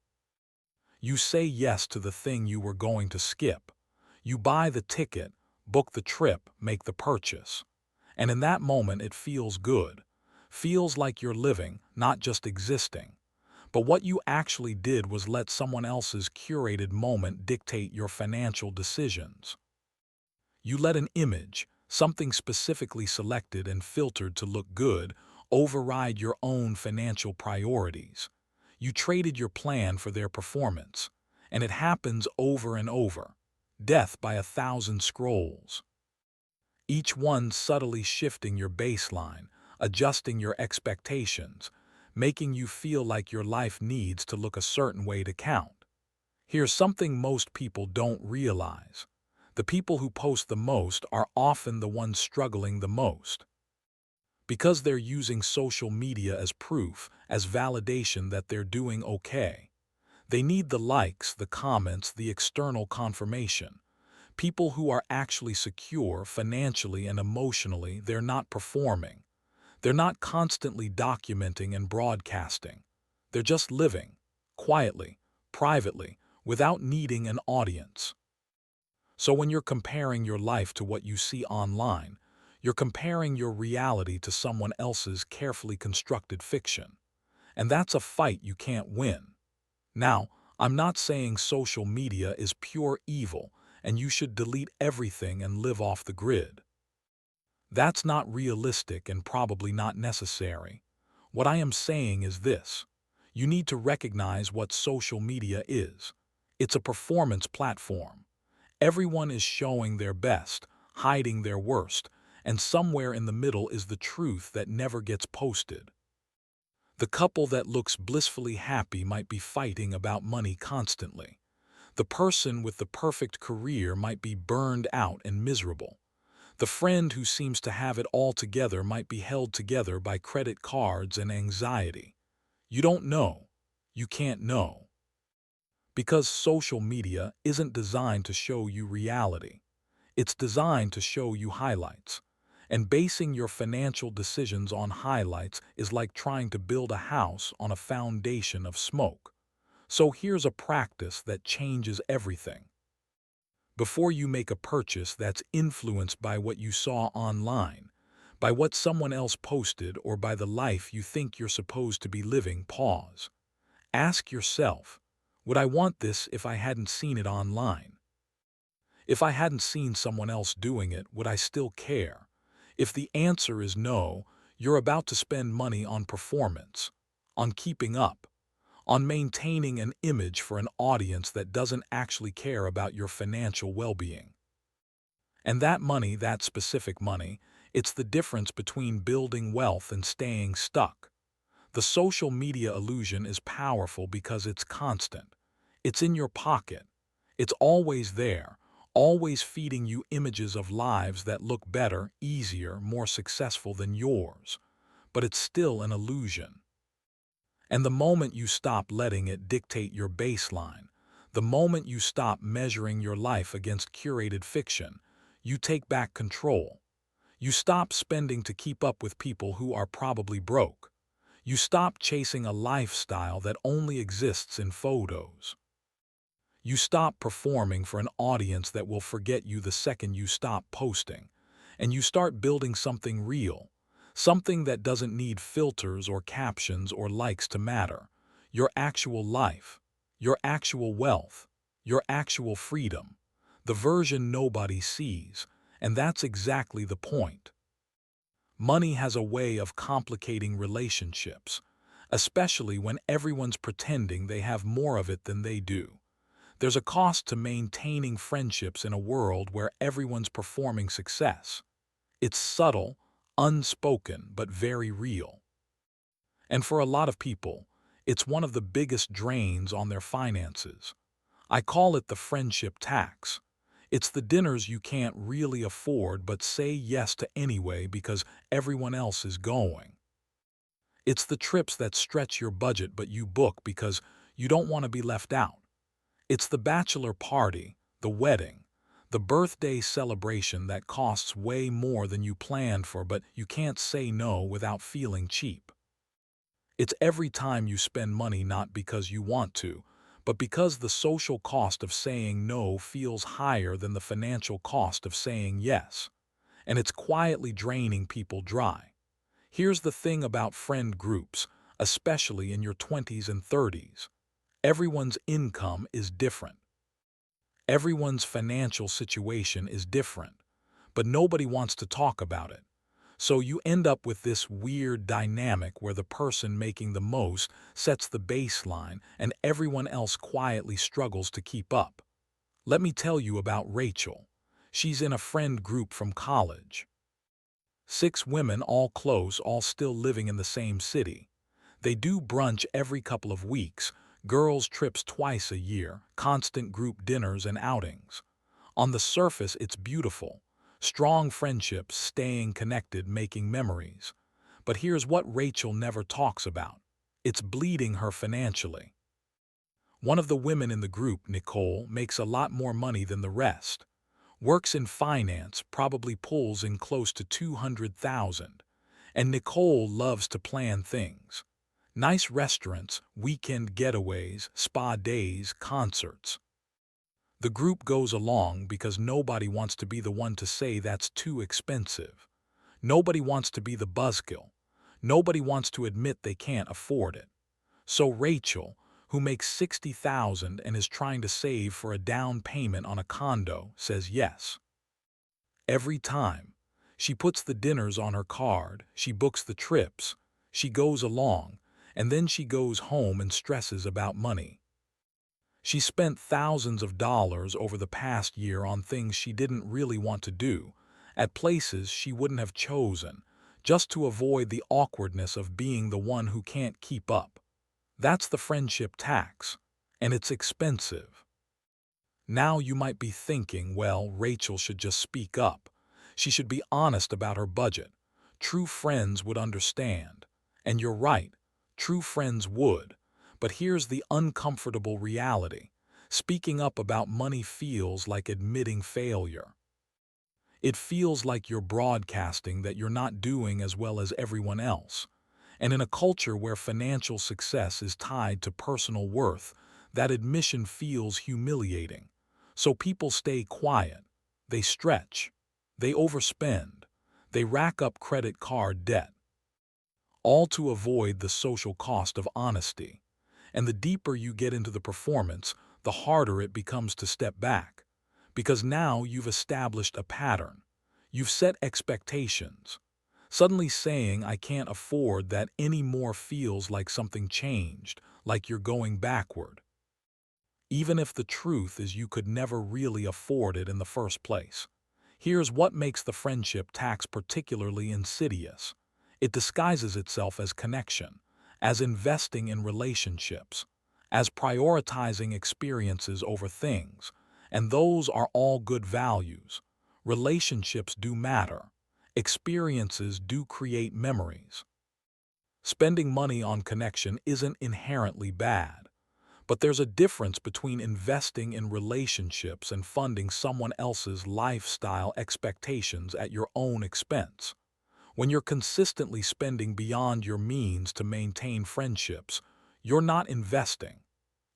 You say yes to the thing you were going to skip. You buy the ticket, book the trip, make the purchase. And in that moment, it feels good. Feels like you're living, not just existing. But what you actually did was let someone else's curated moment dictate your financial decisions. You let an image, something specifically selected and filtered to look good, override your own financial priorities. You traded your plan for their performance, and it happens over and over. Death by 1,000 scrolls. Each one subtly shifting your baseline, adjusting your expectations, making you feel like your life needs to look a certain way to count. Here's something most people don't realize. The people who post the most are often the ones struggling the most. Because they're using social media as proof, as validation that they're doing okay. They need the likes, the comments, the external confirmation. People who are actually secure financially and emotionally, they're not performing. They're not constantly documenting and broadcasting. They're just living, quietly, privately, without needing an audience. So when you're comparing your life to what you see online, you're comparing your reality to someone else's carefully constructed fiction. And that's a fight you can't win. Now, I'm not saying social media is pure evil and you should delete everything and live off the grid. That's not realistic and probably not necessary. What I am saying is this. You need to recognize what social media is. It's a performance platform. Everyone is showing their best, hiding their worst, and somewhere in the middle is the truth that never gets posted. The couple that looks blissfully happy might be fighting about money constantly. The person with the perfect career might be burned out and miserable. The friend who seems to have it all together might be held together by credit cards and anxiety. You don't know. You can't know. Because social media isn't designed to show you reality. It's designed to show you highlights. And basing your financial decisions on highlights is like trying to build a house on a foundation of smoke. So here's a practice that changes everything. Before you make a purchase that's influenced by what you saw online, by what someone else posted, or by the life you think you're supposed to be living, pause. Ask yourself, would I want this if I hadn't seen it online? If I hadn't seen someone else doing it, would I still care? If the answer is no, you're about to spend money on performance, on keeping up, on maintaining an image for an audience that doesn't actually care about your financial well-being. And that money, that specific money, it's the difference between building wealth and staying stuck. The social media illusion is powerful because it's constant. It's in your pocket. It's always there, always feeding you images of lives that look better, easier, more successful than yours. But it's still an illusion. And the moment you stop letting it dictate your baseline, the moment you stop measuring your life against curated fiction, you take back control. You stop spending to keep up with people who are probably broke. You stop chasing a lifestyle that only exists in photos. You stop performing for an audience that will forget you the second you stop posting. And you start building something real, something that doesn't need filters or captions or likes to matter. Your actual life, your actual wealth, your actual freedom, the version nobody sees. And that's exactly the point. Money has a way of complicating relationships, especially when everyone's pretending they have more of it than they do. There's a cost to maintaining friendships in a world where everyone's performing success. It's subtle, unspoken, but very real. And for a lot of people, it's one of the biggest drains on their finances. I call it the friendship tax. It's the dinners you can't really afford but say yes to anyway because everyone else is going. It's the trips that stretch your budget but you book because you don't want to be left out. It's the bachelor party, the wedding, The birthday celebration that costs way more than you planned for, but you can't say no without feeling cheap. It's every time you spend money not because you want to, but because the social cost of saying no feels higher than the financial cost of saying yes, and it's quietly draining people dry. Here's the thing about friend groups, especially in your 20s and 30s. Everyone's income is different. Everyone's financial situation is different, but nobody wants to talk about it. So you end up with this weird dynamic where the person making the most sets the baseline and everyone else quietly struggles to keep up. Let me tell you about Rachel. She's in a friend group from college. 6 women, all close, all still living in the same city. They do brunch every couple of weeks, girls' trips twice a year, constant group dinners and outings. On the surface, it's beautiful. Strong friendships, staying connected, making memories. But here's what Rachel never talks about. It's bleeding her financially. One of the women in the group, Nicole, makes a lot more money than the rest. Works in finance, probably pulls in close to 200,000. And Nicole loves to plan things. Nice restaurants, weekend getaways, spa days, concerts. The group goes along because nobody wants to be the one to say that's too expensive. Nobody wants to be the buzzkill. Nobody wants to admit they can't afford it. So Rachel, who makes 60,000 and is trying to save for a down payment on a condo, says yes. Every time. She puts the dinners on her card, she books the trips, she goes along, and then she goes home and stresses about money. She spent thousands of dollars over the past year on things she didn't really want to do, at places she wouldn't have chosen, just to avoid the awkwardness of being the one who can't keep up. That's the friendship tax, and it's expensive. Now you might be thinking, well, Rachel should just speak up. She should be honest about her budget. True friends would understand. And you're right, true friends would. But here's the uncomfortable reality. Speaking up about money feels like admitting failure. It feels like you're broadcasting that you're not doing as well as everyone else. And in a culture where financial success is tied to personal worth, that admission feels humiliating. So people stay quiet. They stretch. They overspend. They rack up credit card debt. All to avoid the social cost of honesty. And the deeper you get into the performance, the harder it becomes to step back. Because now you've established a pattern. You've set expectations. Suddenly saying, I can't afford that anymore feels like something changed, like you're going backward. Even if the truth is you could never really afford it in the first place. Here's what makes the friendship tax particularly insidious. It disguises itself as connection, as investing in relationships, as prioritizing experiences over things, and those are all good values. Relationships do matter. Experiences do create memories. Spending money on connection isn't inherently bad, but there's a difference between investing in relationships and funding someone else's lifestyle expectations at your own expense. When you're consistently spending beyond your means to maintain friendships, you're not investing,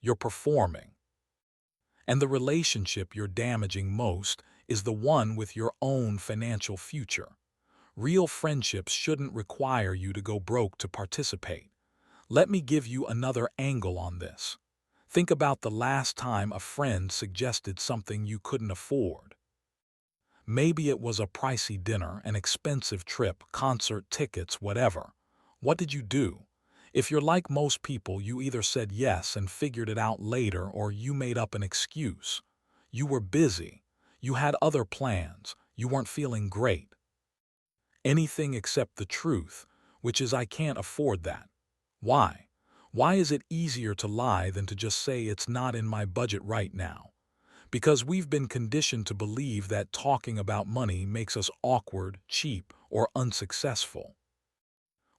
you're performing. And the relationship you're damaging most is the one with your own financial future. Real friendships shouldn't require you to go broke to participate. Let me give you another angle on this. Think about the last time a friend suggested something you couldn't afford. Maybe it was a pricey dinner, an expensive trip, concert tickets, whatever. What did you do? If you're like most people, you either said yes and figured it out later, or you made up an excuse. You were busy. You had other plans. You weren't feeling great. Anything except the truth, which is I can't afford that. Why? Why is it easier to lie than to just say it's not in my budget right now? Because we've been conditioned to believe that talking about money makes us awkward, cheap, or unsuccessful.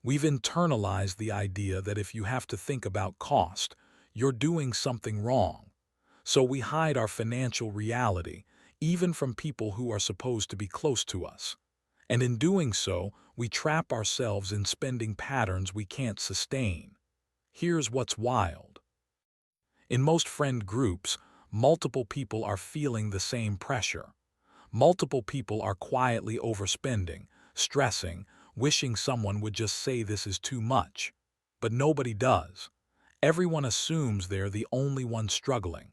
We've internalized the idea that if you have to think about cost, you're doing something wrong. So we hide our financial reality, even from people who are supposed to be close to us. And in doing so, we trap ourselves in spending patterns we can't sustain. Here's what's wild. In most friend groups, multiple people are feeling the same pressure. Multiple people are quietly overspending, stressing, wishing someone would just say this is too much. But nobody does. Everyone assumes they're the only one struggling.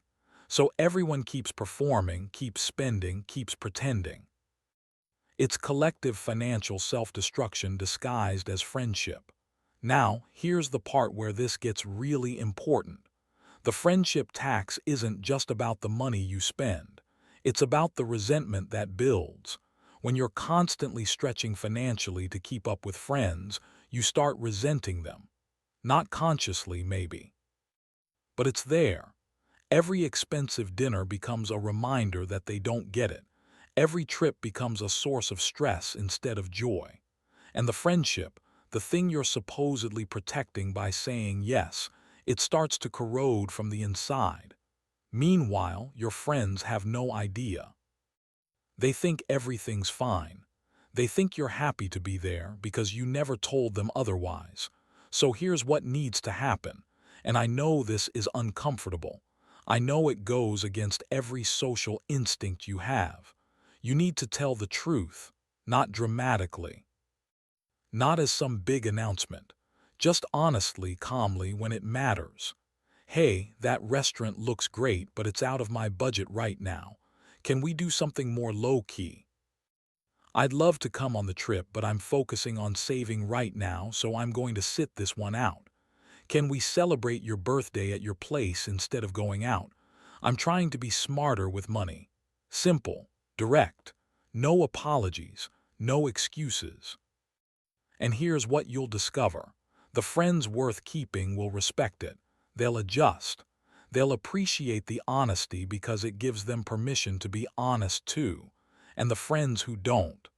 So everyone keeps performing, keeps spending, keeps pretending. It's collective financial self-destruction disguised as friendship. Now, here's the part where this gets really important. The friendship tax isn't just about the money you spend. It's about the resentment that builds. When you're constantly stretching financially to keep up with friends, you start resenting them. Not consciously, maybe. But it's there. Every expensive dinner becomes a reminder that they don't get it. Every trip becomes a source of stress instead of joy. And the friendship, the thing you're supposedly protecting by saying yes, it starts to corrode from the inside. Meanwhile, your friends have no idea. They think everything's fine. They think you're happy to be there because you never told them otherwise. So here's what needs to happen. And I know this is uncomfortable. I know it goes against every social instinct you have. You need to tell the truth, not dramatically. Not as some big announcement. Just honestly, calmly when it matters. Hey, that restaurant looks great, but it's out of my budget right now. Can we do something more low-key? I'd love to come on the trip, but I'm focusing on saving right now, so I'm going to sit this one out. Can we celebrate your birthday at your place instead of going out? I'm trying to be smarter with money. Simple, direct, no apologies, no excuses. And here's what you'll discover. The friends worth keeping will respect it. They'll adjust. They'll appreciate the honesty because it gives them permission to be honest too. And the friends who don't,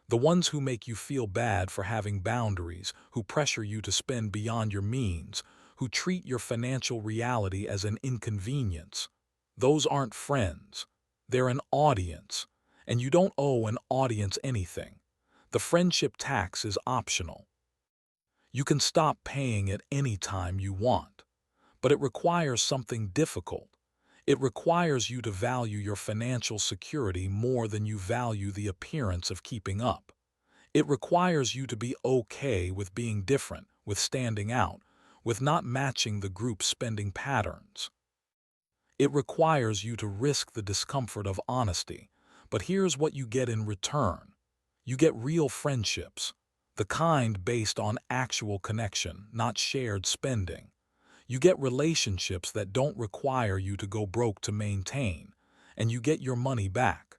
the ones who make you feel bad for having boundaries, who pressure you to spend beyond your means, who treat your financial reality as an inconvenience, those aren't friends. They're an audience. And you don't owe an audience anything. The friendship tax is optional. You can stop paying it any time you want. But it requires something difficult. It requires you to value your financial security more than you value the appearance of keeping up. It requires you to be okay with being different, with standing out, with not matching the group's spending patterns. It requires you to risk the discomfort of honesty. But here's what you get in return. You get real friendships, the kind based on actual connection, not shared spending. You get relationships that don't require you to go broke to maintain, and you get your money back.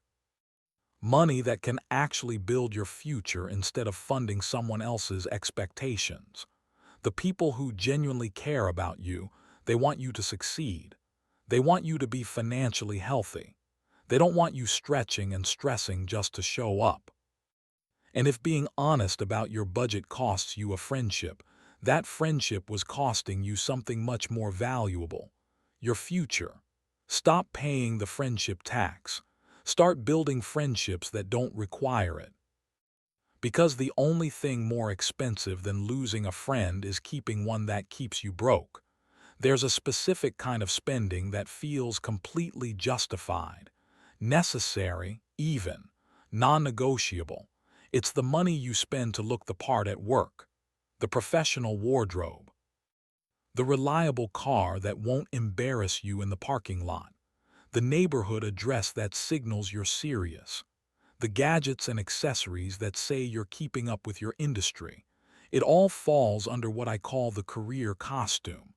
Money that can actually build your future instead of funding someone else's expectations. The people who genuinely care about you, they want you to succeed. They want you to be financially healthy. They don't want you stretching and stressing just to show up. And if being honest about your budget costs you a friendship, that friendship was costing you something much more valuable, your future. Stop paying the friendship tax. Start building friendships that don't require it. Because the only thing more expensive than losing a friend is keeping one that keeps you broke. There's a specific kind of spending that feels completely justified, necessary, even, non-negotiable. It's the money you spend to look the part at work, the professional wardrobe, the reliable car that won't embarrass you in the parking lot, the neighborhood address that signals you're serious, the gadgets and accessories that say you're keeping up with your industry. It all falls under what I call the career costume,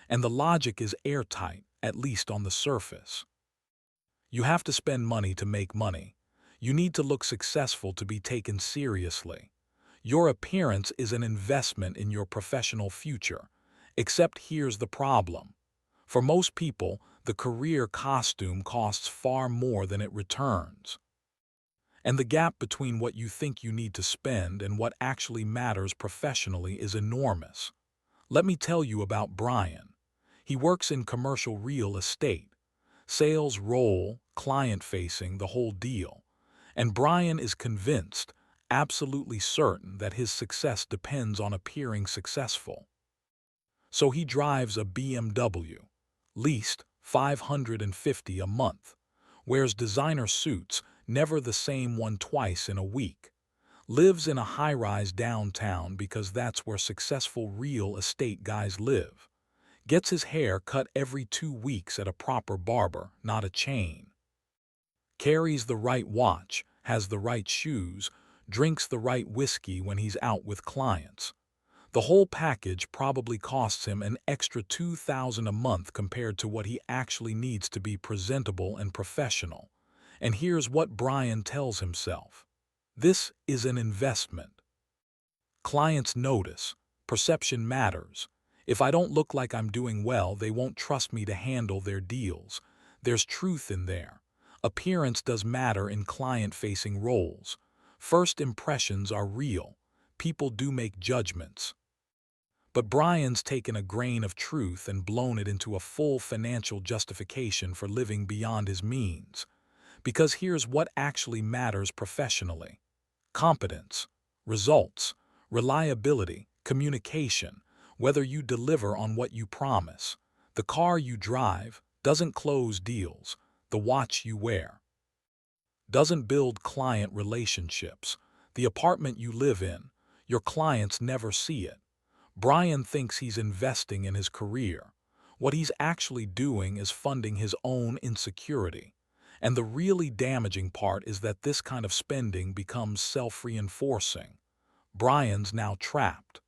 and the logic is airtight, at least on the surface. You have to spend money to make money. You need to look successful to be taken seriously. Your appearance is an investment in your professional future. Except here's the problem. For most people, the career costume costs far more than it returns. And the gap between what you think you need to spend and what actually matters professionally is enormous. Let me tell you about Brian. He works in commercial real estate. Sales role, client-facing, the whole deal. And Brian is convinced, absolutely certain, that his success depends on appearing successful. So he drives a BMW, leased $550 a month, wears designer suits, never the same one twice in a week, lives in a high-rise downtown because that's where successful real estate guys live, gets his hair cut every 2 weeks at a proper barber, not a chain, carries the right watch, has the right shoes, drinks the right whiskey when he's out with clients. The whole package probably costs him an extra $2,000 a month compared to what he actually needs to be presentable and professional. And here's what Brian tells himself. This is an investment. Clients notice. Perception matters. If I don't look like I'm doing well, they won't trust me to handle their deals. There's truth in there. Appearance does matter in client-facing roles. First impressions are real. People do make judgments. But Brian's taken a grain of truth and blown it into a full financial justification for living beyond his means. Because here's what actually matters professionally: competence, results, reliability, communication, whether you deliver on what you promise. The car you drive doesn't close deals. The watch you wear doesn't build client relationships. The apartment you live in, your clients never see it. Brian thinks he's investing in his career. What he's actually doing is funding his own insecurity. And the really damaging part is that this kind of spending becomes self-reinforcing. Brian's now trapped.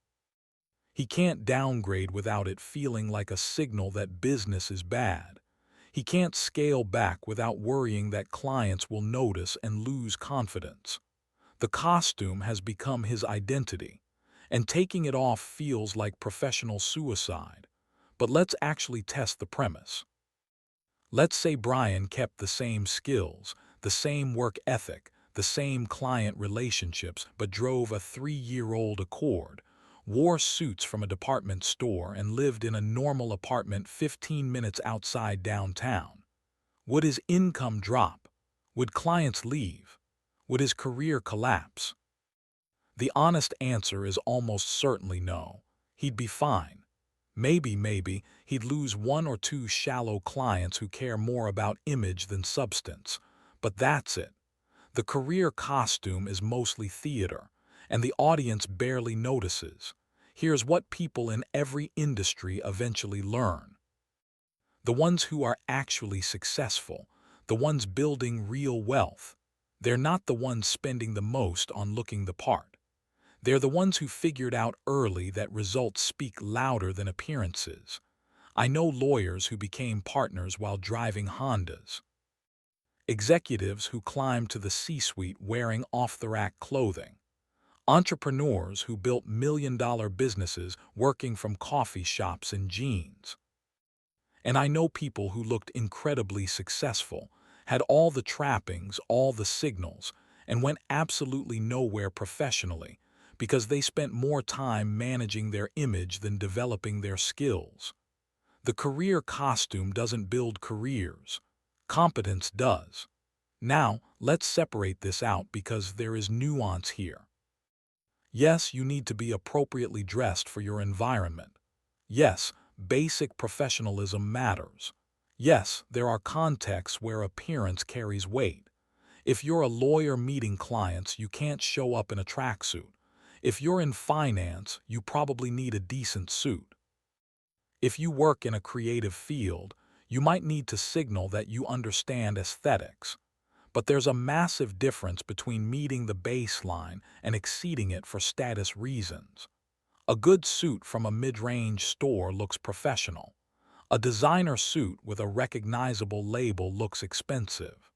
He can't downgrade without it feeling like a signal that business is bad. He can't scale back without worrying that clients will notice and lose confidence. The costume has become his identity, and taking it off feels like professional suicide. But let's actually test the premise. Let's say Brian kept the same skills, the same work ethic, the same client relationships, but drove a 3-year-old Accord, wore suits from a department store, and lived in a normal apartment 15 minutes outside downtown. Would his income drop? Would clients leave? Would his career collapse? The honest answer is almost certainly no. He'd be fine. Maybe, he'd lose 1 or 2 shallow clients who care more about image than substance. But that's it. The career costume is mostly theater, and the audience barely notices. Here's what people in every industry eventually learn. The ones who are actually successful, the ones building real wealth, they're not the ones spending the most on looking the part. They're the ones who figured out early that results speak louder than appearances. I know lawyers who became partners while driving Hondas, executives who climbed to the C-suite wearing off-the-rack clothing, entrepreneurs who built million-dollar businesses working from coffee shops and jeans. And I know people who looked incredibly successful, had all the trappings, all the signals, and went absolutely nowhere professionally, because they spent more time managing their image than developing their skills. The career costume doesn't build careers. Competence does. Now, let's separate this out because there is nuance here. Yes, you need to be appropriately dressed for your environment. Yes, basic professionalism matters. Yes, there are contexts where appearance carries weight. If you're a lawyer meeting clients, you can't show up in a tracksuit. If you're in finance, you probably need a decent suit. If you work in a creative field, you might need to signal that you understand aesthetics. But there's a massive difference between meeting the baseline and exceeding it for status reasons. A good suit from a mid-range store looks professional. A designer suit with a recognizable label looks expensive.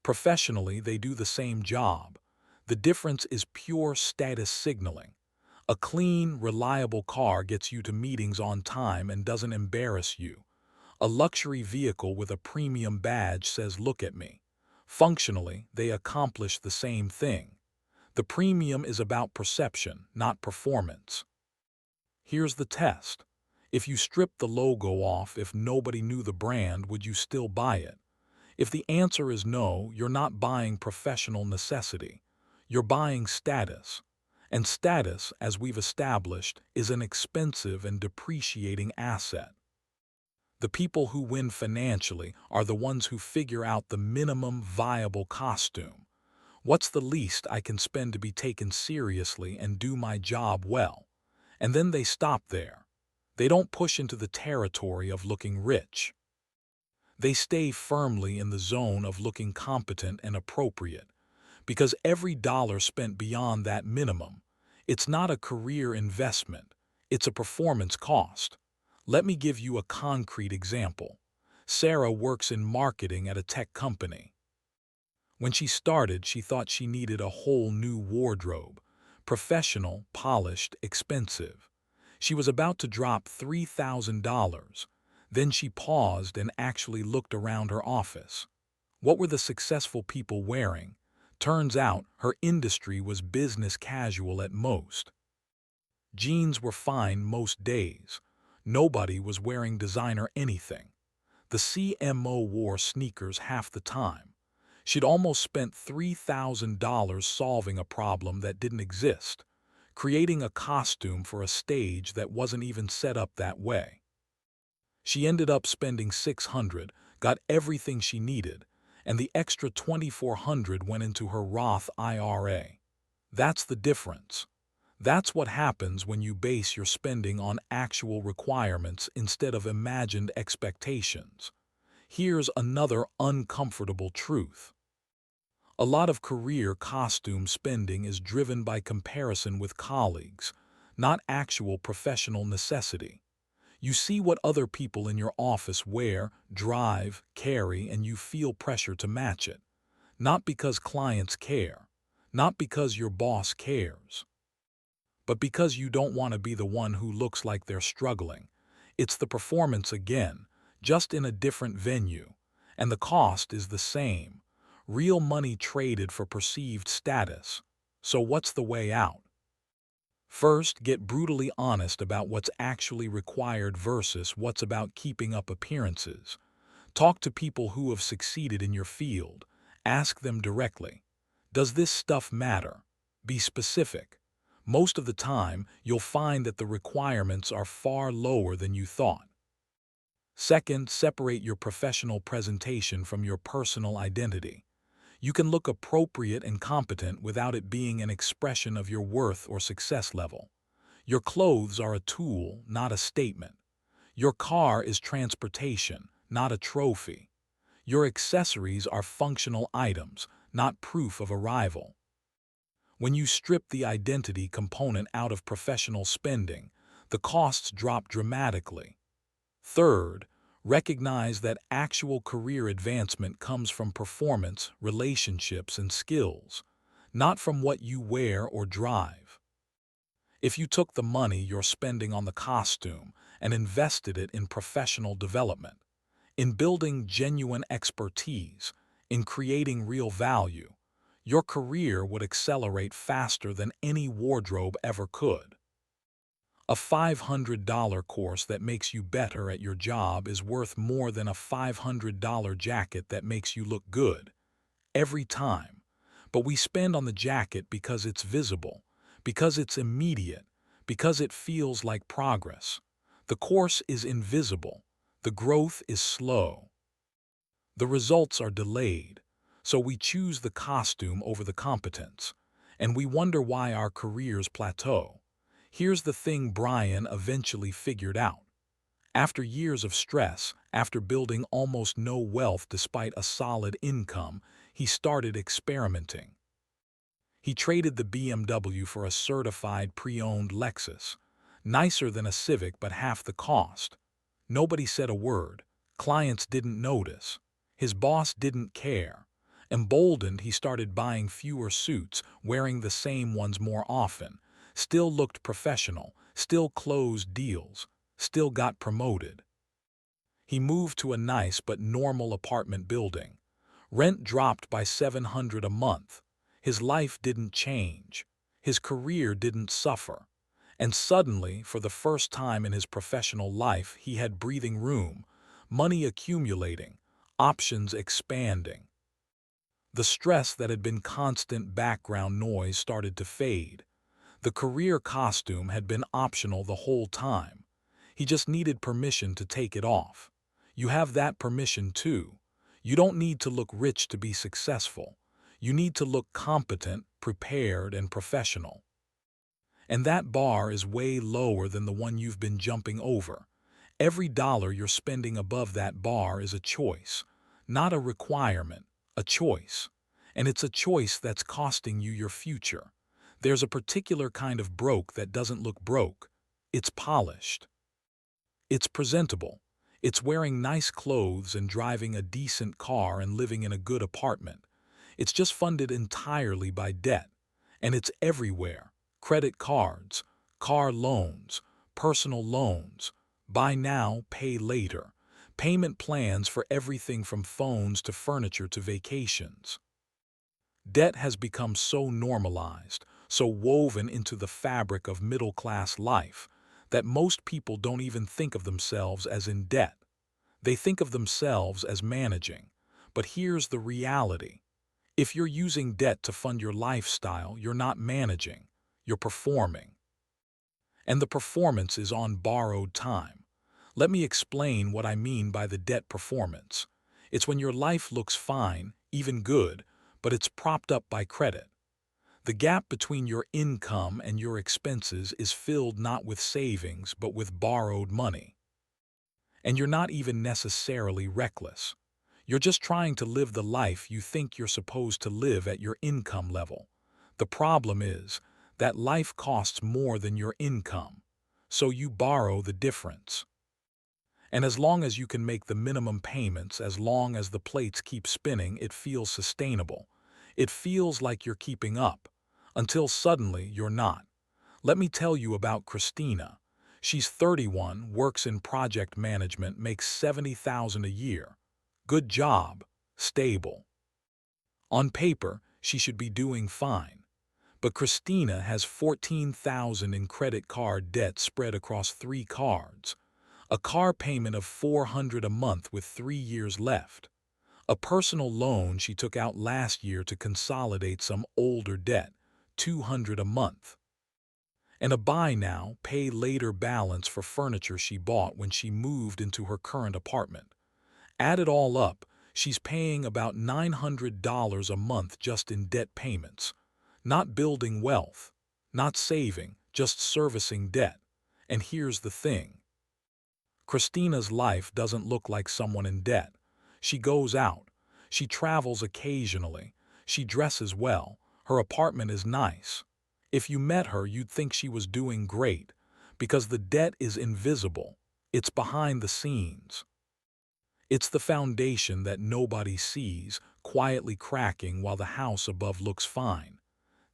Professionally, they do the same job. The difference is pure status signaling. A clean, reliable car gets you to meetings on time and doesn't embarrass you. A luxury vehicle with a premium badge says, "Look at me." Functionally, they accomplish the same thing. The premium is about perception, not performance. Here's the test. If you stripped the logo off, if nobody knew the brand, would you still buy it? If the answer is no, you're not buying professional necessity. You're buying status. And status, as we've established, is an expensive and depreciating asset. The people who win financially are the ones who figure out the minimum viable costume. What's the least I can spend to be taken seriously and do my job well? And then they stop there. They don't push into the territory of looking rich. They stay firmly in the zone of looking competent and appropriate, because every dollar spent beyond that minimum, it's not a career investment, it's a performance cost. Let me give you a concrete example. Sarah works in marketing at a tech company. When she started, she thought she needed a whole new wardrobe, professional, polished, expensive. She was about to drop $3,000. Then she paused and actually looked around her office. What were the successful people wearing? Turns out her industry was business casual at most. Jeans were fine most days. Nobody was wearing designer anything. The CMO wore sneakers half the time. She'd almost spent $3,000 solving a problem that didn't exist, creating a costume for a stage that wasn't even set up that way. She ended up spending $600, got everything she needed, and the extra $2,400 went into her Roth IRA. That's the difference. That's what happens when you base your spending on actual requirements instead of imagined expectations. Here's another uncomfortable truth. A lot of career costume spending is driven by comparison with colleagues, not actual professional necessity. You see what other people in your office wear, drive, carry, and you feel pressure to match it. Not because clients care, not because your boss cares, but because you don't want to be the one who looks like they're struggling. It's the performance again, just in a different venue, and the cost is the same. Real money traded for perceived status. So what's the way out? First, get brutally honest about what's actually required versus what's about keeping up appearances. Talk to people who have succeeded in your field. Ask them directly. Does this stuff matter? Be specific. Most of the time, you'll find that the requirements are far lower than you thought. Second, separate your professional presentation from your personal identity. You can look appropriate and competent without it being an expression of your worth or success level. Your clothes are a tool, not a statement. Your car is transportation, not a trophy. Your accessories are functional items, not proof of arrival. When you strip the identity component out of professional spending, the costs drop dramatically. Third, recognize that actual career advancement comes from performance, relationships, and skills, not from what you wear or drive. If you took the money you're spending on the costume and invested it in professional development, in building genuine expertise, in creating real value, your career would accelerate faster than any wardrobe ever could. A $500 course that makes you better at your job is worth more than a $500 jacket that makes you look good, every time. But we spend on the jacket because it's visible, because it's immediate, because it feels like progress. The course is invisible. The growth is slow. The results are delayed. So we choose the costume over the competence, and we wonder why our careers plateau. Here's the thing Brian eventually figured out. After years of stress, after building almost no wealth despite a solid income, he started experimenting. He traded the BMW for a certified pre-owned Lexus. Nicer than a Civic but half the cost. Nobody said a word. Clients didn't notice. His boss didn't care. Emboldened, he started buying fewer suits, wearing the same ones more often. Still looked professional, still closed deals, still got promoted. He moved to a nice but normal apartment building. Rent dropped by $700 a month. His life didn't change. His career didn't suffer. And suddenly, for the first time in his professional life, he had breathing room, money accumulating, options expanding. The stress that had been constant background noise started to fade. The career costume had been optional the whole time. He just needed permission to take it off. You have that permission too. You don't need to look rich to be successful. You need to look competent, prepared, and professional. And that bar is way lower than the one you've been jumping over. Every dollar you're spending above that bar is a choice, not a requirement, a choice. And it's a choice that's costing you your future. There's a particular kind of broke that doesn't look broke. It's polished. It's presentable. It's wearing nice clothes and driving a decent car and living in a good apartment. It's just funded entirely by debt. And it's everywhere. Credit cards, car loans, personal loans, buy now, pay later, payment plans for everything from phones to furniture to vacations. Debt has become so normalized, so woven into the fabric of middle-class life, that most people don't even think of themselves as in debt. They think of themselves as managing. But here's the reality. If you're using debt to fund your lifestyle, you're not managing, you're performing. And the performance is on borrowed time. Let me explain what I mean by the debt performance. It's when your life looks fine, even good, but it's propped up by credit. The gap between your income and your expenses is filled not with savings but with borrowed money. And you're not even necessarily reckless. You're just trying to live the life you think you're supposed to live at your income level. The problem is that life costs more than your income, so you borrow the difference. And as long as you can make the minimum payments, as long as the plates keep spinning, it feels sustainable. It feels like you're keeping up, until suddenly you're not. Let me tell you about Christina. She's 31, works in project management, makes $70,000 a year. Good job, stable. On paper, she should be doing fine. But Christina has $14,000 in credit card debt spread across 3 cards. A car payment of $400 a month with 3 years left. A personal loan she took out last year to consolidate some older debt, $200 a month. And a buy now, pay later balance for furniture she bought when she moved into her current apartment. Add it all up, she's paying about $900 a month just in debt payments. Not building wealth, not saving, just servicing debt. And here's the thing. Christina's life doesn't look like someone in debt. She goes out. She travels occasionally. She dresses well. Her apartment is nice. If you met her, you'd think she was doing great, because the debt is invisible. It's behind the scenes. It's the foundation that nobody sees, quietly cracking while the house above looks fine.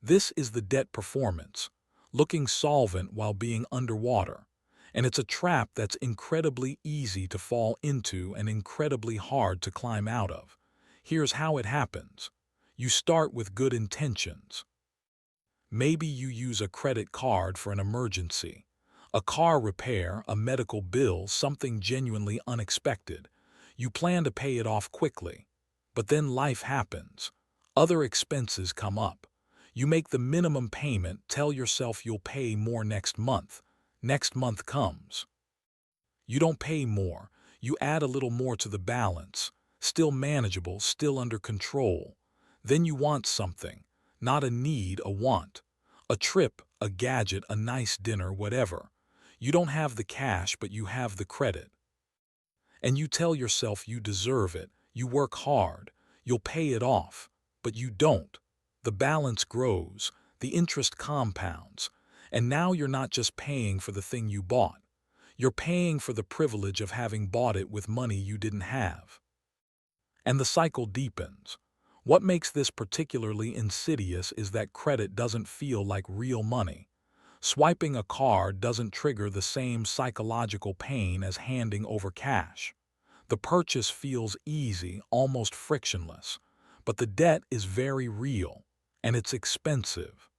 This is the debt performance, looking solvent while being underwater. And it's a trap that's incredibly easy to fall into and incredibly hard to climb out of. Here's how it happens. You start with good intentions. Maybe you use a credit card for an emergency, a car repair, a medical bill, something genuinely unexpected. You plan to pay it off quickly, but then life happens. Other expenses come up. You make the minimum payment, tell yourself you'll pay more next month. Next month comes. You don't pay more. You add a little more to the balance. Still manageable, still under control. Then you want something. Not a need, a want. A trip, a gadget, a nice dinner, whatever. You don't have the cash, but you have the credit. And you tell yourself you deserve it. You work hard. You'll pay it off. But you don't. The balance grows. The interest compounds. And now you're not just paying for the thing you bought. You're paying for the privilege of having bought it with money you didn't have. And the cycle deepens. What makes this particularly insidious is that credit doesn't feel like real money. Swiping a card doesn't trigger the same psychological pain as handing over cash. The purchase feels easy, almost frictionless. But the debt is very real, and it's expensive.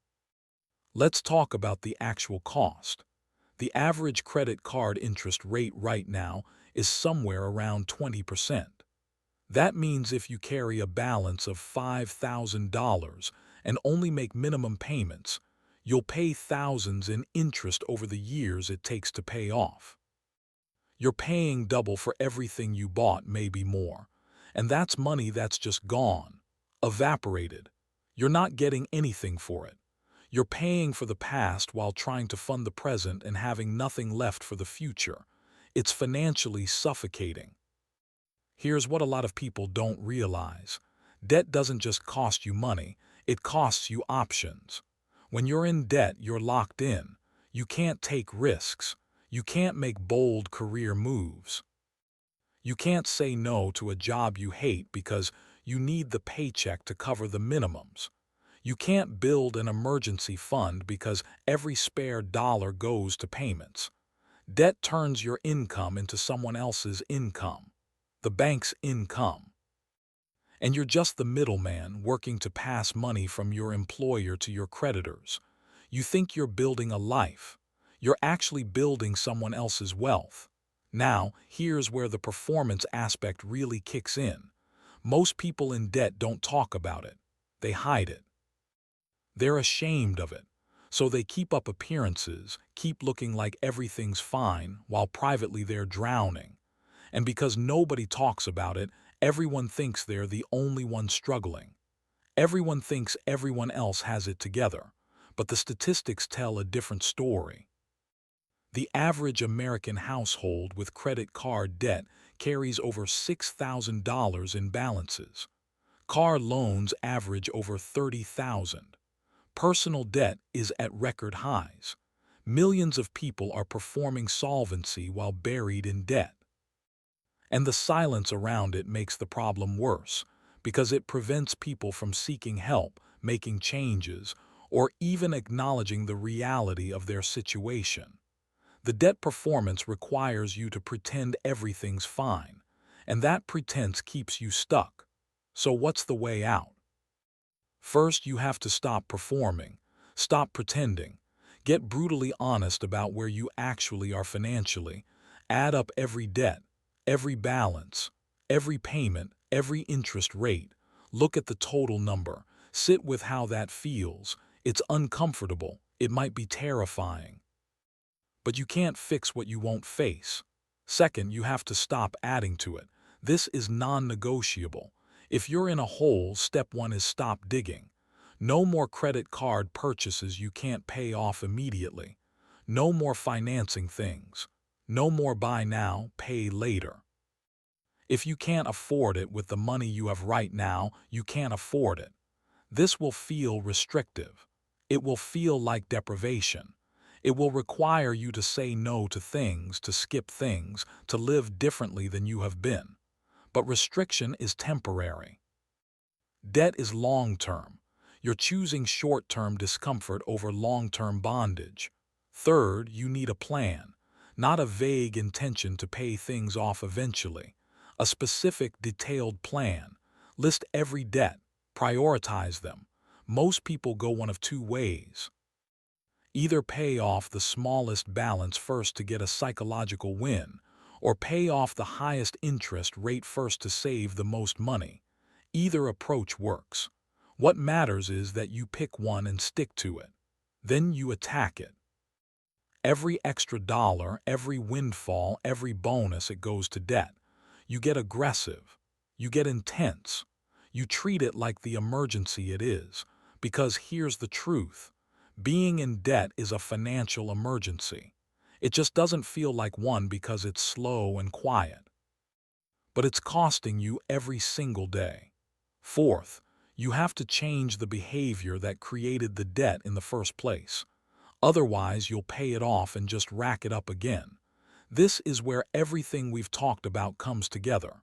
Let's talk about the actual cost. The average credit card interest rate right now is somewhere around 20%. That means if you carry a balance of $5,000 and only make minimum payments, you'll pay thousands in interest over the years it takes to pay off. You're paying double for everything you bought, maybe more. And that's money that's just gone, evaporated. You're not getting anything for it. You're paying for the past while trying to fund the present and having nothing left for the future. It's financially suffocating. Here's what a lot of people don't realize. Debt doesn't just cost you money, it costs you options. When you're in debt, you're locked in. You can't take risks. You can't make bold career moves. You can't say no to a job you hate because you need the paycheck to cover the minimums. You can't build an emergency fund because every spare dollar goes to payments. Debt turns your income into someone else's income, the bank's income. And you're just the middleman working to pass money from your employer to your creditors. You think you're building a life. You're actually building someone else's wealth. Now, here's where the performance aspect really kicks in. Most people in debt don't talk about it. They hide it. They're ashamed of it. So they keep up appearances, keep looking like everything's fine, while privately they're drowning. And because nobody talks about it, everyone thinks they're the only one struggling. Everyone thinks everyone else has it together. But the statistics tell a different story. The average American household with credit card debt carries over $6,000 in balances. Car loans average over $30,000. Personal debt is at record highs. Millions of people are performing solvency while buried in debt. And the silence around it makes the problem worse, because it prevents people from seeking help, making changes, or even acknowledging the reality of their situation. The debt performance requires you to pretend everything's fine, and that pretense keeps you stuck. So what's the way out? First, you have to stop performing, stop pretending, get brutally honest about where you actually are financially, add up every debt, every balance, every payment, every interest rate, look at the total number, sit with how that feels. It's uncomfortable, it might be terrifying. But you can't fix what you won't face. Second, you have to stop adding to it. This is non-negotiable. If you're in a hole, step one is stop digging. No more credit card purchases you can't pay off immediately. No more financing things. No more buy now, pay later. If you can't afford it with the money you have right now, you can't afford it. This will feel restrictive. It will feel like deprivation. It will require you to say no to things, to skip things, to live differently than you have been. But restriction is temporary. Debt is long-term. You're choosing short-term discomfort over long-term bondage. Third, you need a plan, not a vague intention to pay things off eventually. A specific, detailed plan. List every debt. Prioritize them. Most people go one of two ways. Either pay off the smallest balance first to get a psychological win, or pay off the highest interest rate first to save the most money. Either approach works. What matters is that you pick one and stick to it. Then you attack it. Every extra dollar, every windfall, every bonus, it goes to debt. You get aggressive. You get intense. You treat it like the emergency it is. Because here's the truth. Being in debt is a financial emergency. It just doesn't feel like one because it's slow and quiet. But it's costing you every single day. Fourth, you have to change the behavior that created the debt in the first place. Otherwise, you'll pay it off and just rack it up again. This is where everything we've talked about comes together.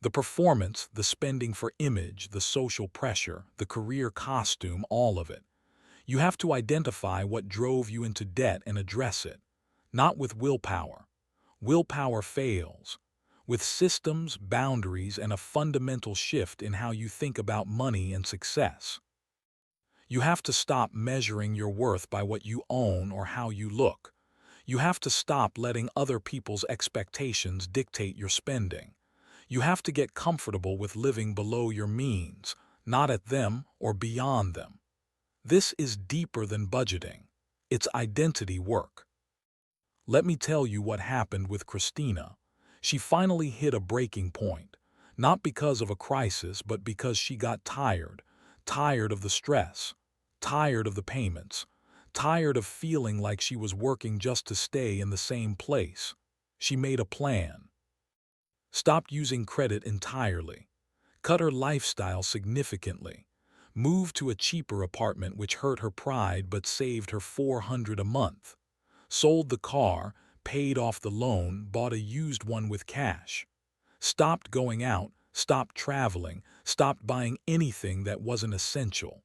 The performance, the spending for image, the social pressure, the career costume, all of it. You have to identify what drove you into debt and address it. Not with willpower. Willpower fails. With systems, boundaries, and a fundamental shift in how you think about money and success. You have to stop measuring your worth by what you own or how you look. You have to stop letting other people's expectations dictate your spending. You have to get comfortable with living below your means, not at them or beyond them. This is deeper than budgeting. It's identity work. Let me tell you what happened with Christina. She finally hit a breaking point, not because of a crisis, but because she got tired of the stress, tired of the payments, tired of feeling like she was working just to stay in the same place. She made a plan. Stopped using credit entirely, cut her lifestyle significantly, moved to a cheaper apartment which hurt her pride but saved her $400 a month, sold the car, paid off the loan, bought a used one with cash, stopped going out, stopped traveling, stopped buying anything that wasn't essential.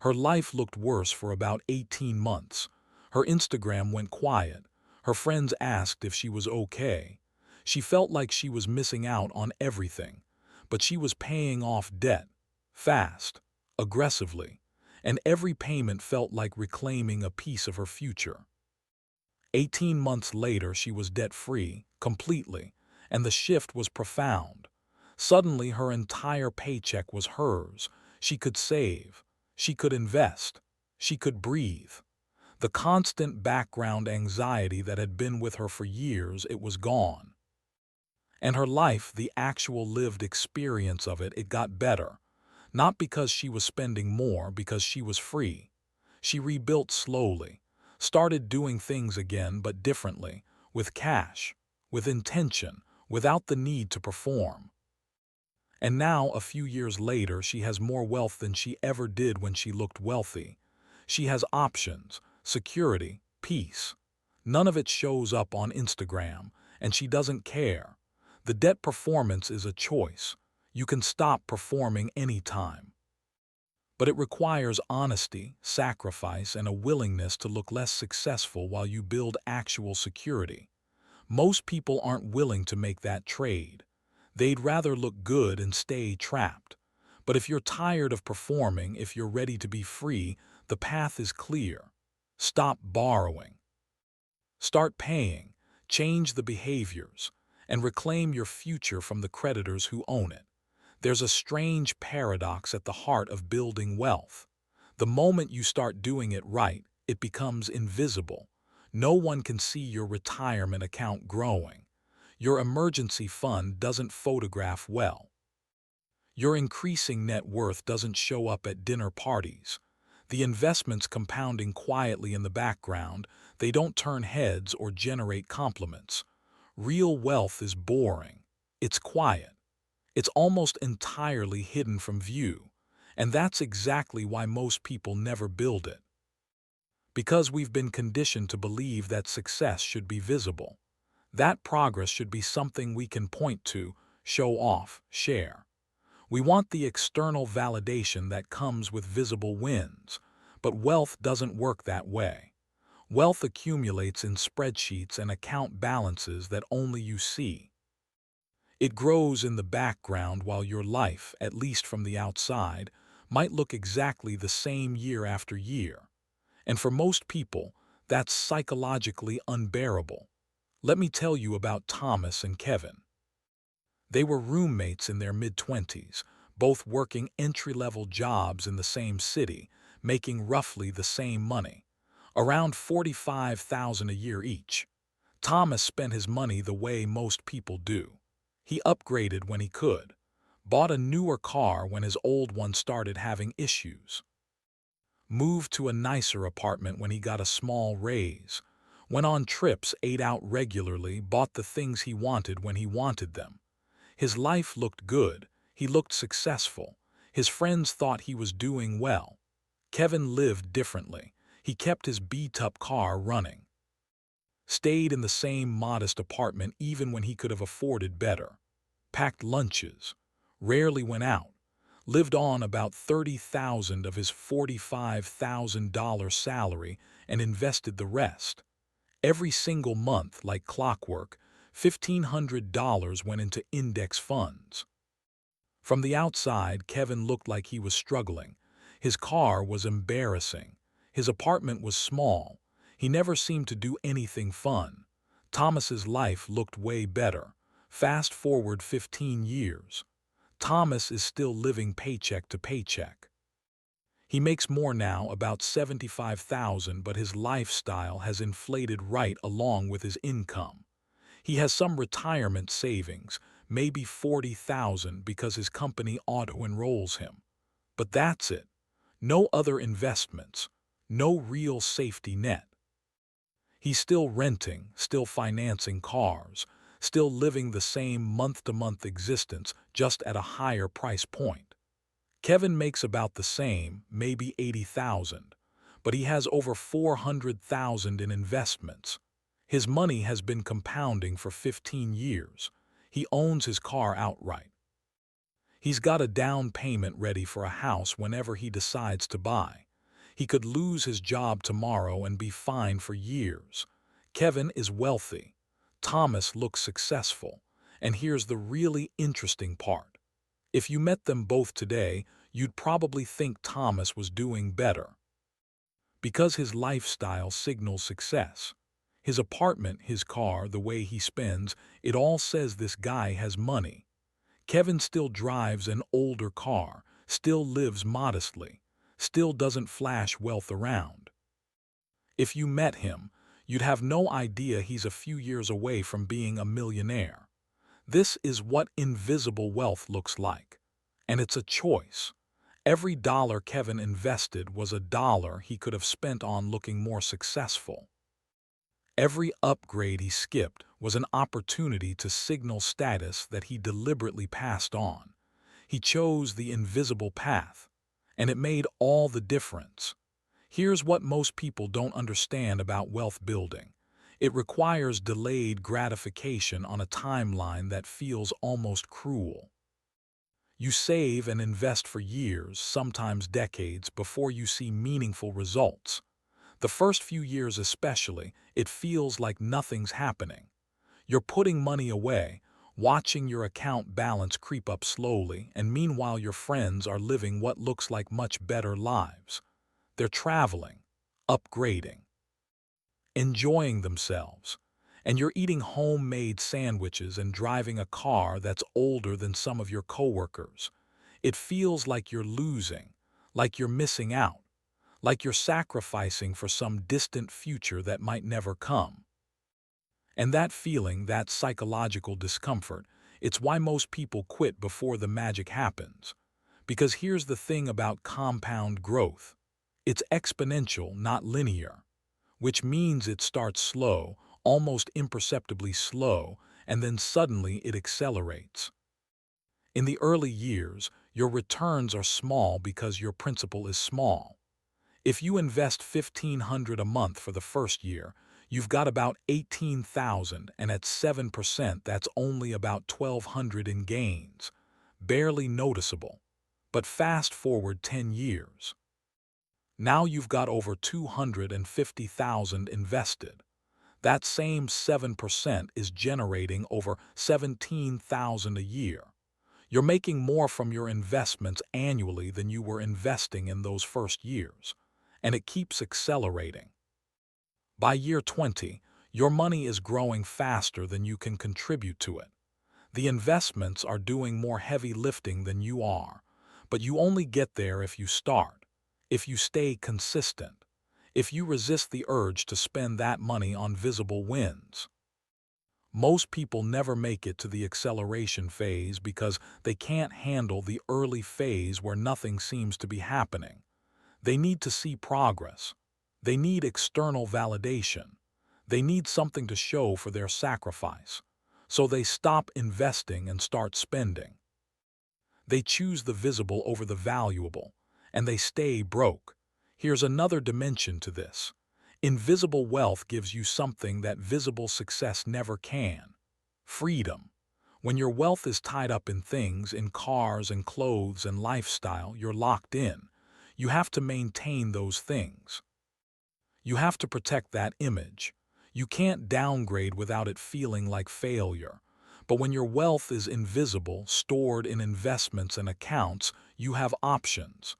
Her life looked worse for about 18 months. Her Instagram went quiet. Her friends asked if she was okay. She felt like she was missing out on everything, but she was paying off debt, fast, aggressively, and every payment felt like reclaiming a piece of her future. 18 months later, she was debt-free, completely, and the shift was profound. Suddenly, her entire paycheck was hers. She could save. She could invest. She could breathe. The constant background anxiety that had been with her for years, it was gone. And her life, the actual lived experience of it, it got better. Not because she was spending more, because she was free. She rebuilt slowly, started doing things again but differently, with cash, with intention, without the need to perform. And now, a few years later, she has more wealth than she ever did when she looked wealthy. She has options, security, peace. None of it shows up on Instagram, and she doesn't care. The debt performance is a choice. You can stop performing anytime. But it requires honesty, sacrifice, and a willingness to look less successful while you build actual security. Most people aren't willing to make that trade. They'd rather look good and stay trapped. But if you're tired of performing, if you're ready to be free, the path is clear. Stop borrowing. Start paying, change the behaviors, and reclaim your future from the creditors who own it. There's a strange paradox at the heart of building wealth. The moment you start doing it right, it becomes invisible. No one can see your retirement account growing. Your emergency fund doesn't photograph well. Your increasing net worth doesn't show up at dinner parties. The investments compounding quietly in the background, they don't turn heads or generate compliments. Real wealth is boring. It's quiet. It's almost entirely hidden from view. And that's exactly why most people never build it. Because we've been conditioned to believe that success should be visible. That progress should be something we can point to, show off, share. We want the external validation that comes with visible wins, but wealth doesn't work that way. Wealth accumulates in spreadsheets and account balances that only you see. It grows in the background while your life, at least from the outside, might look exactly the same year after year. And for most people, that's psychologically unbearable. Let me tell you about Thomas and Kevin. They were roommates in their mid-20s, both working entry-level jobs in the same city, making roughly the same money, around $45,000 a year each. Thomas spent his money the way most people do. He upgraded when he could, bought a newer car when his old one started having issues, moved to a nicer apartment when he got a small raise, went on trips, ate out regularly, bought the things he wanted when he wanted them. His life looked good. He looked successful. His friends thought he was doing well. Kevin lived differently. He kept his beat-up car running, stayed in the same modest apartment even when he could have afforded better, packed lunches, rarely went out, lived on about $30,000 of his $45,000 salary and invested the rest. Every single month, like clockwork, $1,500 went into index funds. From the outside, Kevin looked like he was struggling. His car was embarrassing. His apartment was small. He never seemed to do anything fun. Thomas's life looked way better. Fast forward 15 years. Thomas is still living paycheck to paycheck. He makes more now, about $75,000, but his lifestyle has inflated right along with his income. He has some retirement savings, maybe $40,000 because his company auto-enrolls him. But that's it. No other investments. No real safety net. He's still renting, still financing cars, still living the same month-to-month existence, just at a higher price point. Kevin makes about the same, maybe $80,000, but he has over $400,000 in investments. His money has been compounding for 15 years. He owns his car outright. He's got a down payment ready for a house whenever he decides to buy. He could lose his job tomorrow and be fine for years. Kevin is wealthy. Thomas looks successful. And here's the really interesting part. If you met them both today, you'd probably think Thomas was doing better. Because his lifestyle signals success. His apartment, his car, the way he spends, it all says this guy has money. Kevin still drives an older car, still lives modestly, still doesn't flash wealth around. If you met him, you'd have no idea he's a few years away from being a millionaire. This is what invisible wealth looks like. And it's a choice. Every dollar Kevin invested was a dollar he could have spent on looking more successful. Every upgrade he skipped was an opportunity to signal status that he deliberately passed on. He chose the invisible path, and it made all the difference. Here's what most people don't understand about wealth building. It requires delayed gratification on a timeline that feels almost cruel. You save and invest for years, sometimes decades, before you see meaningful results. The first few years especially, it feels like nothing's happening. You're putting money away, watching your account balance creep up slowly, and meanwhile your friends are living what looks like much better lives. They're traveling, upgrading, enjoying themselves, and you're eating homemade sandwiches and driving a car that's older than some of your coworkers. It feels like you're losing, like you're missing out, like you're sacrificing for some distant future that might never come. And that feeling, that psychological discomfort, it's why most people quit before the magic happens. Because here's the thing about compound growth. It's exponential, not linear, which means it starts slow, almost imperceptibly slow, and then suddenly it accelerates. In the early years, your returns are small because your principal is small. If you invest $1,500 a month for the first year, you've got about $18,000, and at 7% that's only about $1,200 in gains. Barely noticeable. But fast forward 10 years. Now you've got over $250,000 invested. That same 7% is generating over $17,000 a year. You're making more from your investments annually than you were investing in those first years. And it keeps accelerating. By year 20, your money is growing faster than you can contribute to it. The investments are doing more heavy lifting than you are, but you only get there if you start, if you stay consistent, if you resist the urge to spend that money on visible wins. Most people never make it to the acceleration phase because they can't handle the early phase where nothing seems to be happening. They need to see progress. They need external validation. They need something to show for their sacrifice. So they stop investing and start spending. They choose the visible over the valuable, and they stay broke. Here's another dimension to this. Invisible wealth gives you something that visible success never can. Freedom. When your wealth is tied up in things, in cars and clothes and lifestyle, you're locked in. You have to maintain those things. You have to protect that image. You can't downgrade without it feeling like failure. But when your wealth is invisible, stored in investments and accounts, you have options.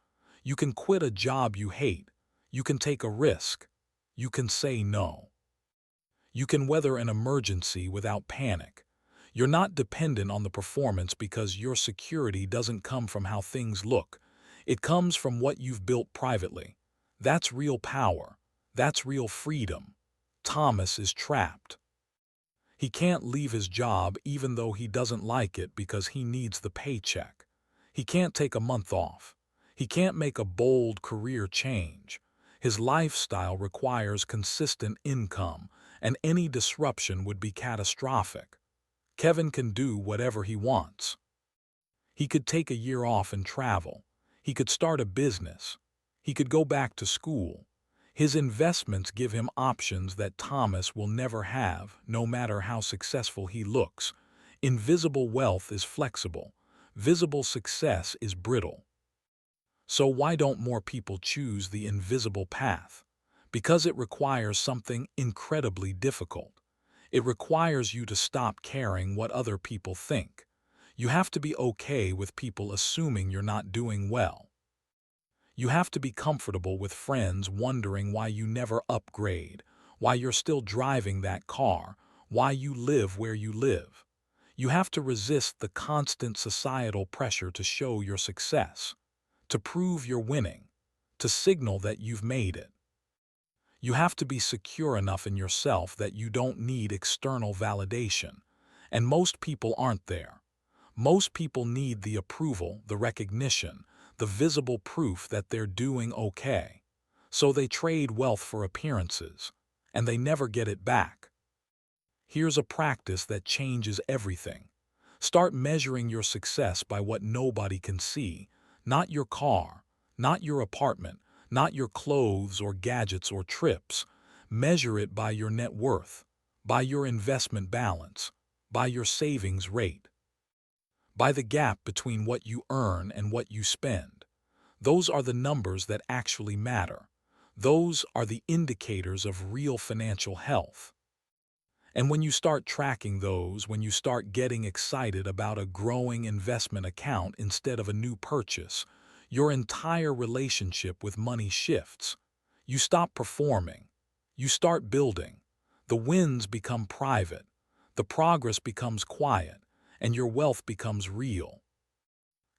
You can quit a job you hate. You can take a risk. You can say no. You can weather an emergency without panic. You're not dependent on the performance because your security doesn't come from how things look. It comes from what you've built privately. That's real power. That's real freedom. Thomas is trapped. He can't leave his job even though he doesn't like it because he needs the paycheck. He can't take a month off. He can't make a bold career change. His lifestyle requires consistent income, and any disruption would be catastrophic. Kevin can do whatever he wants. He could take a year off and travel. He could start a business. He could go back to school. His investments give him options that Thomas will never have, no matter how successful he looks. Invisible wealth is flexible. Visible success is brittle. So why don't more people choose the invisible path? Because it requires something incredibly difficult. It requires you to stop caring what other people think. You have to be okay with people assuming you're not doing well. You have to be comfortable with friends wondering why you never upgrade, why you're still driving that car, why you live where you live. You have to resist the constant societal pressure to show your success, to prove you're winning, to signal that you've made it. You have to be secure enough in yourself that you don't need external validation. And most people aren't there. Most people need the approval, the recognition, the visible proof that they're doing okay. So they trade wealth for appearances, and they never get it back. Here's a practice that changes everything. Start measuring your success by what nobody can see, not your car, not your apartment, not your clothes or gadgets or trips. Measure it by your net worth, by your investment balance, by your savings rate, by the gap between what you earn and what you spend. Those are the numbers that actually matter. Those are the indicators of real financial health. And when you start tracking those, when you start getting excited about a growing investment account instead of a new purchase, your entire relationship with money shifts. You stop performing. You start building. The wins become private. The progress becomes quiet, and your wealth becomes real.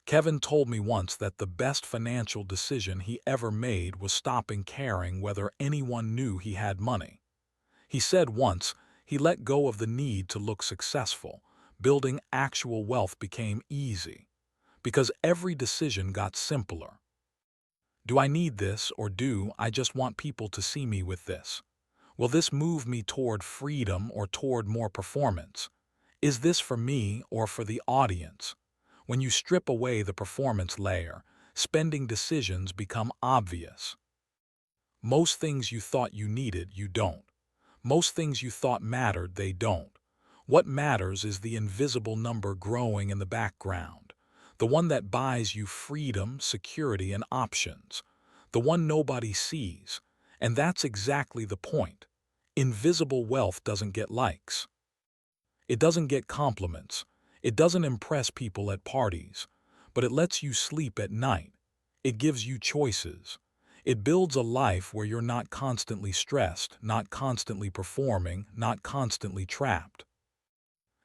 Kevin told me once that the best financial decision he ever made was stopping caring whether anyone knew he had money. He said once, he let go of the need to look successful. Building actual wealth became easy, because every decision got simpler. Do I need this, or do I just want people to see me with this? Will this move me toward freedom or toward more performance? Is this for me or for the audience? When you strip away the performance layer, spending decisions become obvious. Most things you thought you needed, you don't. Most things you thought mattered, they don't. What matters is the invisible number growing in the background, the one that buys you freedom, security, and options, the one nobody sees. And that's exactly the point. Invisible wealth doesn't get likes. It doesn't get compliments. It doesn't impress people at parties, but it lets you sleep at night. It gives you choices. It builds a life where you're not constantly stressed, not constantly performing, not constantly trapped.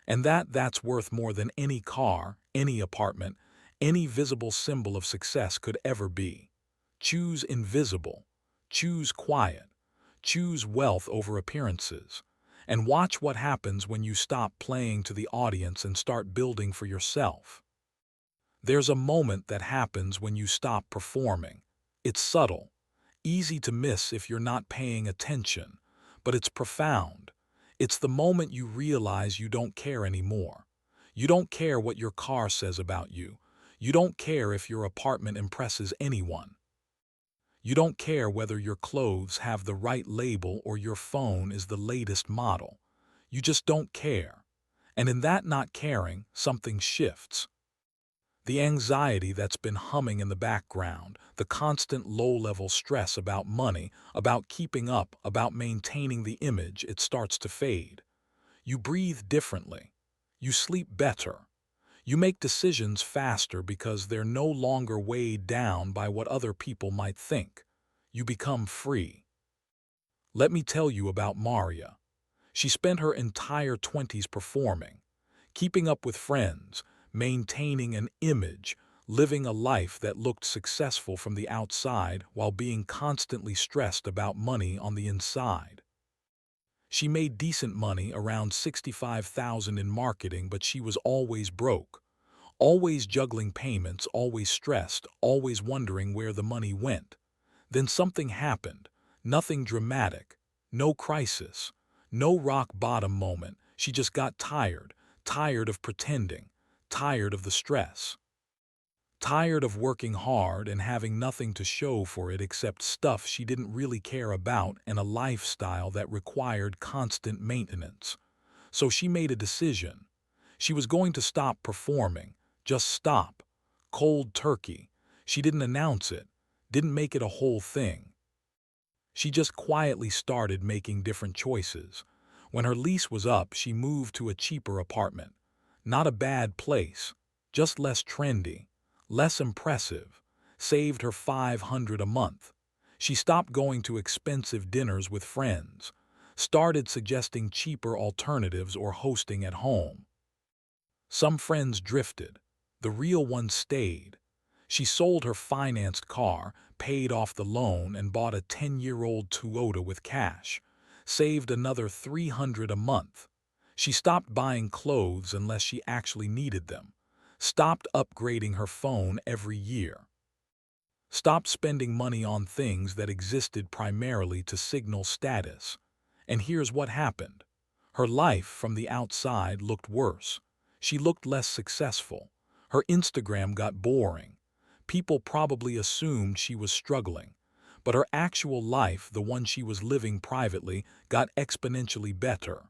And that's worth more than any car, any apartment, any visible symbol of success could ever be. Choose invisible. Choose quiet. Choose wealth over appearances. And watch what happens when you stop playing to the audience and start building for yourself. There's a moment that happens when you stop performing. It's subtle, easy to miss if you're not paying attention, but it's profound. It's the moment you realize you don't care anymore. You don't care what your car says about you. You don't care if your apartment impresses anyone. You don't care whether your clothes have the right label or your phone is the latest model. You just don't care. And in that not caring, something shifts. The anxiety that's been humming in the background, the constant low-level stress about money, about keeping up, about maintaining the image, it starts to fade. You breathe differently. You sleep better. You make decisions faster because they're no longer weighed down by what other people might think. You become free. Let me tell you about Maria. She spent her entire 20s performing, keeping up with friends, maintaining an image, living a life that looked successful from the outside while being constantly stressed about money on the inside. She made decent money, around 65,000 in marketing, but she was always broke, always juggling payments, always stressed, always wondering where the money went. Then something happened, nothing dramatic, no crisis, no rock bottom moment. She just got tired, tired of pretending, tired of the stress, tired of working hard and having nothing to show for it except stuff she didn't really care about and a lifestyle that required constant maintenance. So she made a decision. She was going to stop performing, just stop. Cold turkey. She didn't announce it, didn't make it a whole thing. She just quietly started making different choices. When her lease was up, she moved to a cheaper apartment. Not a bad place, just less trendy, less impressive. Saved her $500 a month. She stopped going to expensive dinners with friends, started suggesting cheaper alternatives or hosting at home. Some friends drifted. The real ones stayed. She sold her financed car, paid off the loan, and bought a 10-year-old Toyota with cash. Saved another $300 a month. She stopped buying clothes unless she actually needed them. Stopped upgrading her phone every year. Stopped spending money on things that existed primarily to signal status. And here's what happened. Her life from the outside looked worse. She looked less successful. Her Instagram got boring. People probably assumed she was struggling. But her actual life, the one she was living privately, got exponentially better.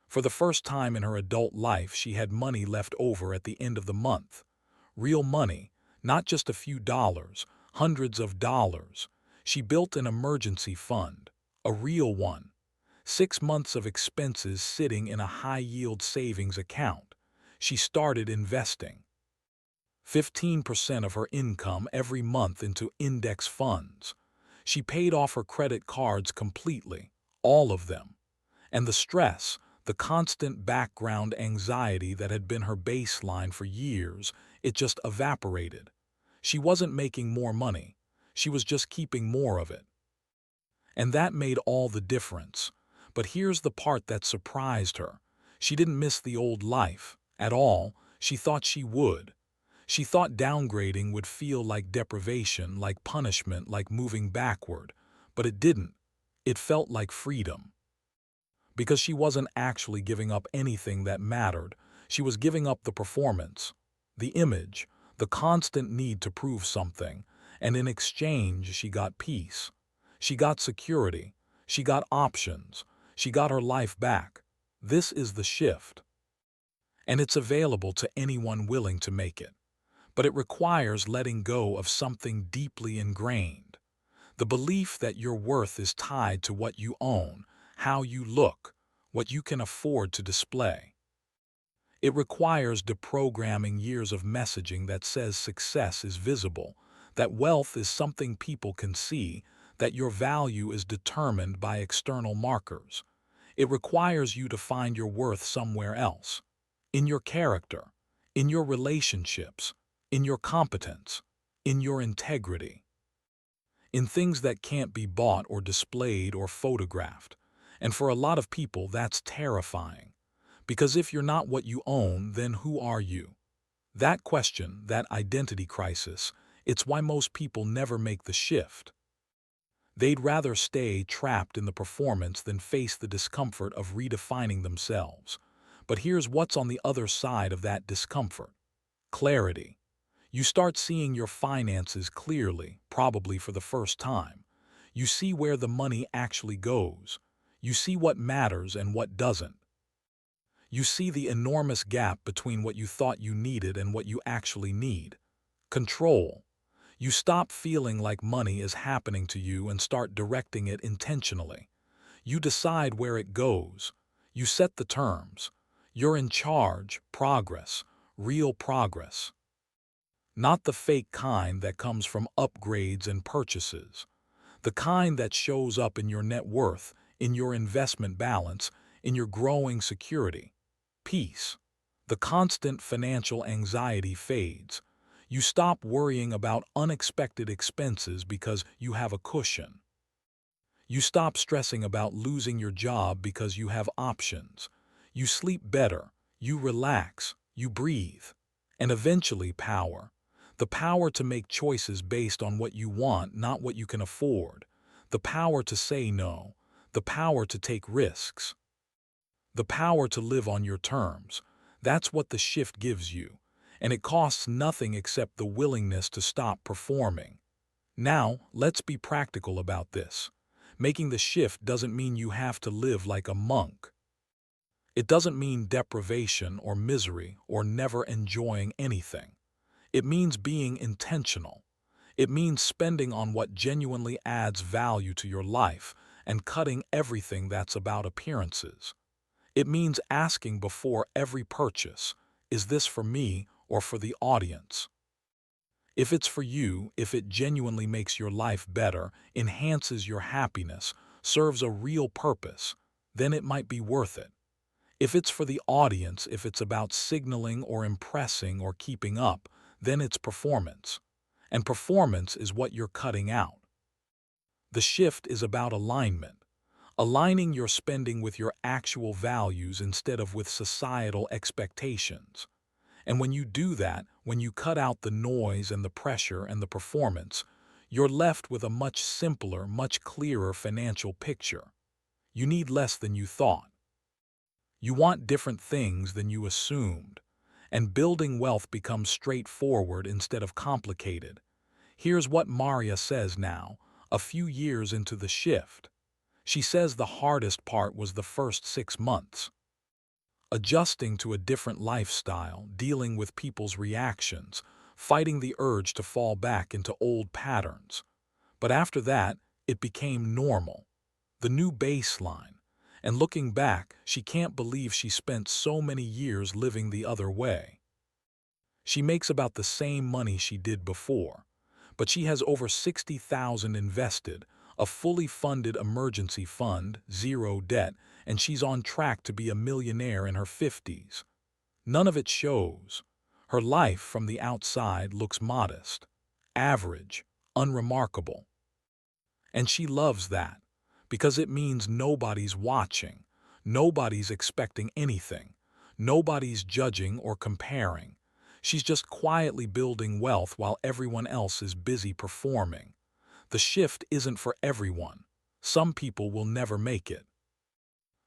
For the first time in her adult life, she had money left over at the end of the month. Real money, not just a few dollars, hundreds of dollars. She built an emergency fund, a real one. 6 months of expenses sitting in a high-yield savings account. She started investing. 15% of her income every month into index funds. She paid off her credit cards completely, all of them. And the stress, the constant background anxiety that had been her baseline for years, it just evaporated. She wasn't making more money. She was just keeping more of it. And that made all the difference. But here's the part that surprised her. She didn't miss the old life at all. She thought she would. She thought downgrading would feel like deprivation, like punishment, like moving backward. But it didn't. It felt like freedom. Because she wasn't actually giving up anything that mattered. She was giving up the performance, the image, the constant need to prove something. And in exchange, she got peace. She got security. She got options. She got her life back. This is the shift. And it's available to anyone willing to make it. But it requires letting go of something deeply ingrained. The belief that your worth is tied to what you own, how you look, what you can afford to display. It requires deprogramming years of messaging that says success is visible, that wealth is something people can see, that your value is determined by external markers. It requires you to find your worth somewhere else, in your character, in your relationships, in your competence, in your integrity, in things that can't be bought or displayed or photographed. And for a lot of people, that's terrifying. Because if you're not what you own, then who are you? That question, that identity crisis, it's why most people never make the shift. They'd rather stay trapped in the performance than face the discomfort of redefining themselves. But here's what's on the other side of that discomfort. Clarity. You start seeing your finances clearly, probably for the first time. You see where the money actually goes. You see what matters and what doesn't. You see the enormous gap between what you thought you needed and what you actually need. Control. You stop feeling like money is happening to you and start directing it intentionally. You decide where it goes. You set the terms. You're in charge, progress, real progress. Not the fake kind that comes from upgrades and purchases. The kind that shows up in your net worth, in your investment balance, in your growing security. Peace. The constant financial anxiety fades. You stop worrying about unexpected expenses because you have a cushion. You stop stressing about losing your job because you have options. You sleep better, you relax, you breathe. And eventually power. The power to make choices based on what you want, not what you can afford. The power to say no. The power to take risks. The power to live on your terms. That's what the shift gives you. And it costs nothing except the willingness to stop performing. Now, let's be practical about this. Making the shift doesn't mean you have to live like a monk. It doesn't mean deprivation or misery or never enjoying anything. It means being intentional. It means spending on what genuinely adds value to your life and cutting everything that's about appearances. It means asking before every purchase, is this for me or for the audience? If it's for you, if it genuinely makes your life better, enhances your happiness, serves a real purpose, then it might be worth it. If it's for the audience, if it's about signaling or impressing or keeping up, then it's performance. And performance is what you're cutting out. The shift is about alignment. Aligning your spending with your actual values instead of with societal expectations. And when you do that, when you cut out the noise and the pressure and the performance, you're left with a much simpler, much clearer financial picture. You need less than you thought. You want different things than you assumed. And building wealth becomes straightforward instead of complicated. Here's what Maria says now, a few years into the shift. She says the hardest part was the first 6 months. Adjusting to a different lifestyle, dealing with people's reactions, fighting the urge to fall back into old patterns. But after that, it became normal, the new baseline. And looking back, she can't believe she spent so many years living the other way. She makes about the same money she did before, but she has over $60,000 invested, a fully funded emergency fund, zero debt, and she's on track to be a millionaire in her 50s. None of it shows. Her life from the outside looks modest, average, unremarkable. And she loves that, because it means nobody's watching, nobody's expecting anything, nobody's judging or comparing. She's just quietly building wealth while everyone else is busy performing. The shift isn't for everyone. Some people will never make it.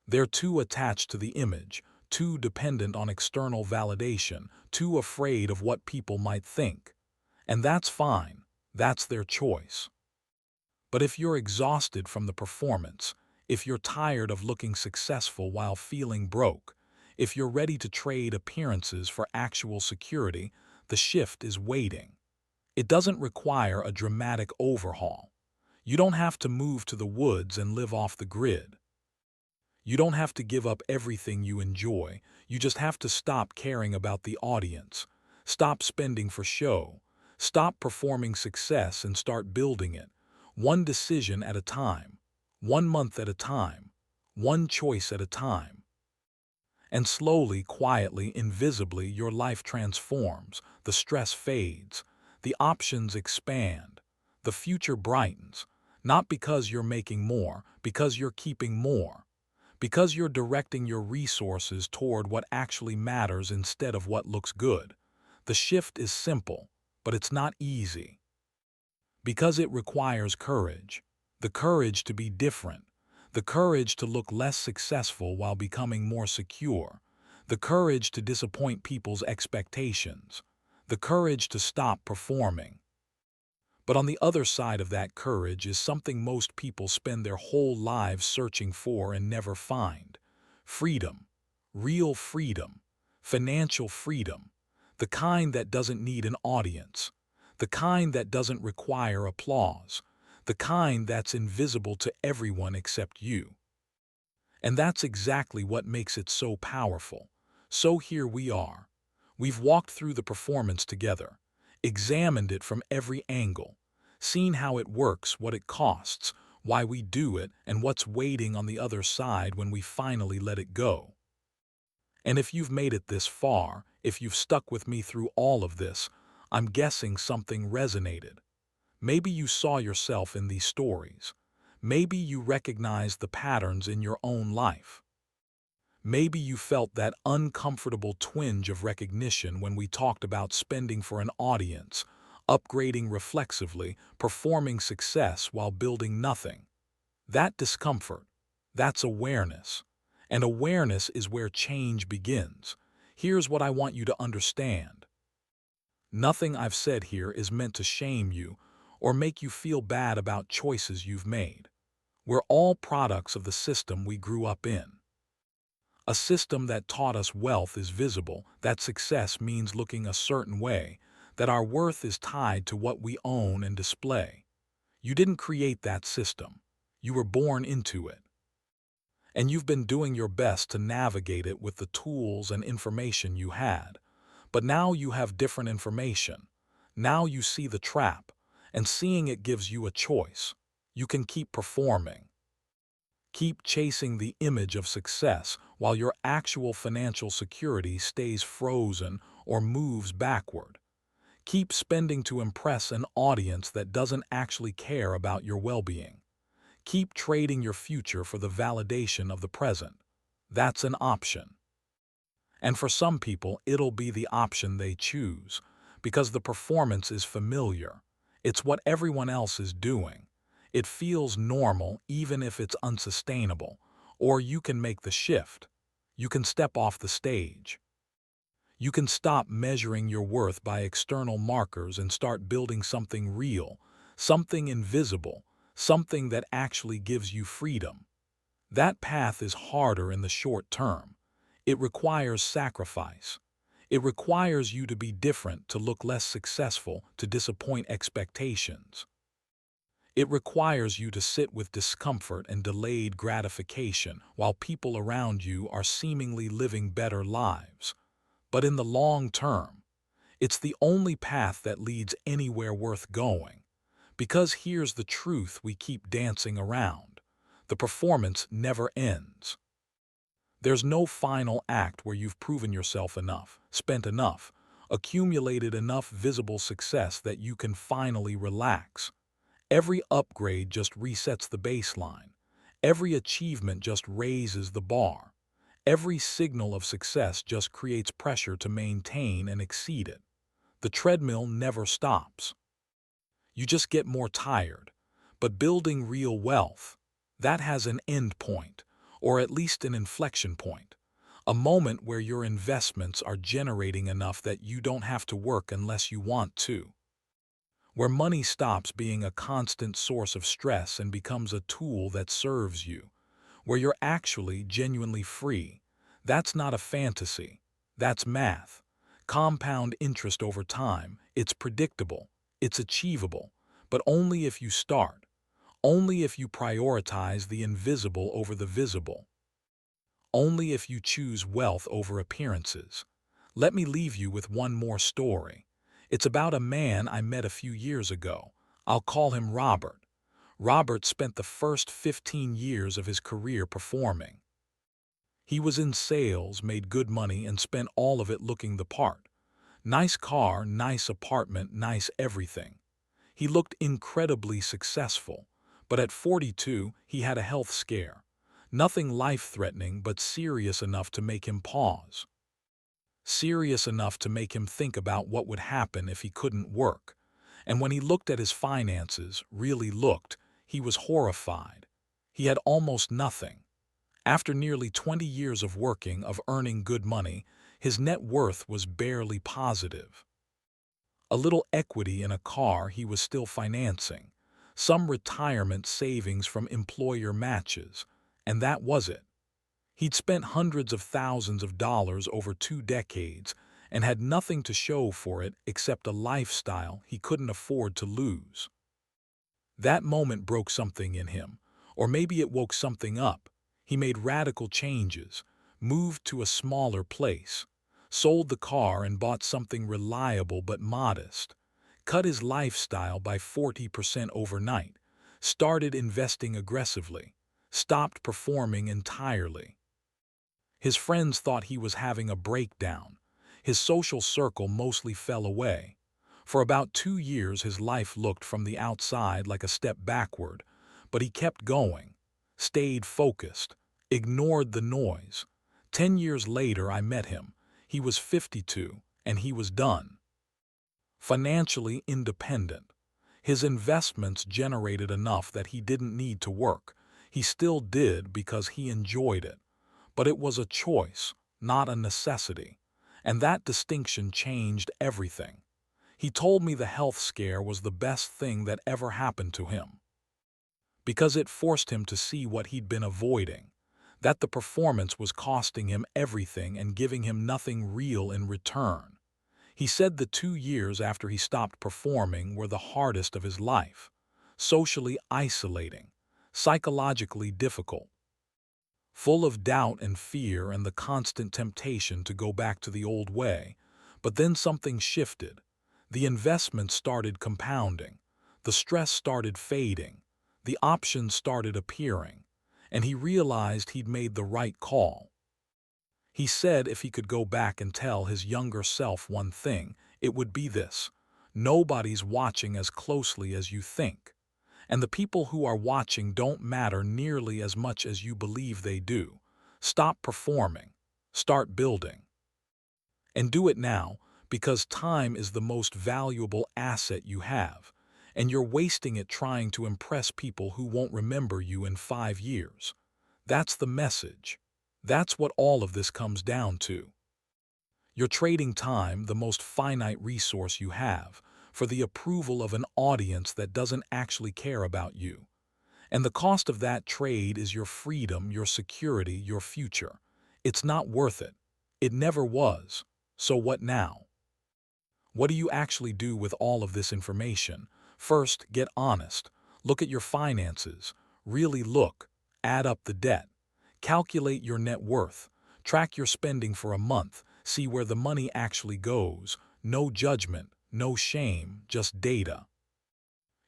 They're too attached to the image, too dependent on external validation, too afraid of what people might think. And that's fine. That's their choice. But if you're exhausted from the performance, if you're tired of looking successful while feeling broke, if you're ready to trade appearances for actual security, the shift is waiting. It doesn't require a dramatic overhaul. You don't have to move to the woods and live off the grid. You don't have to give up everything you enjoy. You just have to stop caring about the audience. Stop spending for show. Stop performing success and start building it. One decision at a time. 1 month at a time. One choice at a time. And slowly, quietly, invisibly, your life transforms. The stress fades. The options expand. The future brightens. Not because you're making more, because you're keeping more. Because you're directing your resources toward what actually matters instead of what looks good. The shift is simple, but it's not easy. Because it requires courage. The courage to be different. The courage to look less successful while becoming more secure. The courage to disappoint people's expectations. The courage to stop performing. But on the other side of that courage is something most people spend their whole lives searching for and never find. Freedom. Real freedom. Financial freedom. The kind that doesn't need an audience. The kind that doesn't require applause. The kind that's invisible to everyone except you. And that's exactly what makes it so powerful. So here we are. We've walked through the performance together, examined it from every angle, seen how it works, what it costs, why we do it, and what's waiting on the other side when we finally let it go. And if you've made it this far, if you've stuck with me through all of this, I'm guessing something resonated. Maybe you saw yourself in these stories. Maybe you recognized the patterns in your own life. Maybe you felt that uncomfortable twinge of recognition when we talked about spending for an audience, upgrading reflexively, performing success while building nothing. That discomfort, that's awareness. And awareness is where change begins. Here's what I want you to understand. Nothing I've said here is meant to shame you or make you feel bad about choices you've made. We're all products of the system we grew up in. A system that taught us wealth is visible, that success means looking a certain way, that our worth is tied to what we own and display. You didn't create that system. You were born into it. And you've been doing your best to navigate it with the tools and information you had. But now you have different information. Now you see the trap, and seeing it gives you a choice. You can keep performing. Keep chasing the image of success while your actual financial security stays frozen or moves backward. Keep spending to impress an audience that doesn't actually care about your well-being. Keep trading your future for the validation of the present. That's an option. And for some people, it'll be the option they choose, because the performance is familiar. It's what everyone else is doing. It feels normal even if it's unsustainable, or you can make the shift. You can step off the stage. You can stop measuring your worth by external markers and start building something real, something invisible, something that actually gives you freedom. That path is harder in the short term. It requires sacrifice. It requires you to be different, to look less successful, to disappoint expectations. It requires you to sit with discomfort and delayed gratification while people around you are seemingly living better lives. But in the long term, it's the only path that leads anywhere worth going. Because here's the truth we keep dancing around. The performance never ends. There's no final act where you've proven yourself enough, spent enough, accumulated enough visible success that you can finally relax. Every upgrade just resets the baseline. Every achievement just raises the bar. Every signal of success just creates pressure to maintain and exceed it. The treadmill never stops. You just get more tired. But building real wealth, that has an end point, or at least an inflection point. A moment where your investments are generating enough that you don't have to work unless you want to. Where money stops being a constant source of stress and becomes a tool that serves you. Where you're actually genuinely free. That's not a fantasy. That's math. Compound interest over time. It's predictable. It's achievable. But only if you start. Only if you prioritize the invisible over the visible. Only if you choose wealth over appearances. Let me leave you with one more story. It's about a man I met a few years ago. I'll call him Robert. Robert spent the first 15 years of his career performing. He was in sales, made good money, and spent all of it looking the part. Nice car, nice apartment, nice everything. He looked incredibly successful, but at 42, he had a health scare. Nothing life-threatening, but serious enough to make him pause. Serious enough to make him think about what would happen if he couldn't work. And when he looked at his finances, really looked, he was horrified. He had almost nothing. After nearly 20 years of working, of earning good money, his net worth was barely positive. A little equity in a car he was still financing, some retirement savings from employer matches, and that was it. He'd spent hundreds of thousands of dollars over 2 decades and had nothing to show for it except a lifestyle he couldn't afford to lose. That moment broke something in him, or maybe it woke something up. He made radical changes, moved to a smaller place, sold the car and bought something reliable but modest, cut his lifestyle by 40% overnight, started investing aggressively, stopped performing entirely. His friends thought he was having a breakdown. His social circle mostly fell away. For about 2 years his life looked from the outside like a step backward, but he kept going, stayed focused, ignored the noise. 10 years later I met him. He was 52, and he was done. Financially independent. His investments generated enough that he didn't need to work. He still did because he enjoyed it. But it was a choice, not a necessity. And that distinction changed everything. He told me the health scare was the best thing that ever happened to him, because it forced him to see what he'd been avoiding, that the performance was costing him everything and giving him nothing real in return. He said the 2 years after he stopped performing were the hardest of his life, socially isolating, psychologically difficult, full of doubt and fear and the constant temptation to go back to the old way. But then something shifted. The investment started compounding, the stress started fading, the options started appearing, and he realized he'd made the right call. He said if he could go back and tell his younger self one thing, it would be this: nobody's watching as closely as you think, and the people who are watching don't matter nearly as much as you believe they do. Stop performing, start building. And do it now, because time is the most valuable asset you have, and you're wasting it trying to impress people who won't remember you in 5 years. That's the message. That's what all of this comes down to. You're trading time, the most finite resource you have, for the approval of an audience that doesn't actually care about you. And the cost of that trade is your freedom, your security, your future. It's not worth it. It never was. So what now? What do you actually do with all of this information? First, get honest. Look at your finances. Really look. Add up the debt. Calculate your net worth. Track your spending for a month. See where the money actually goes. No judgment, no shame, just data.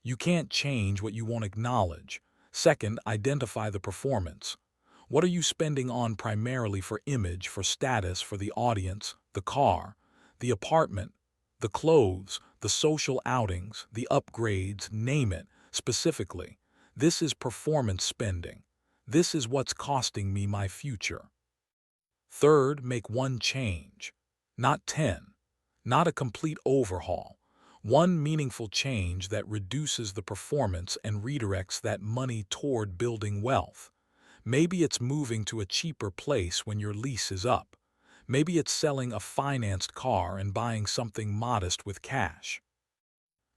You can't change what you won't acknowledge. Second, identify the performance. What are you spending on primarily for image, for status, for the audience, the car, the apartment, the clothes, the social outings, the upgrades, name it, specifically? This is performance spending. This is what's costing me my future. Third, make one change, not 10, not a complete overhaul. One meaningful change that reduces the performance and redirects that money toward building wealth. Maybe it's moving to a cheaper place when your lease is up. Maybe it's selling a financed car and buying something modest with cash.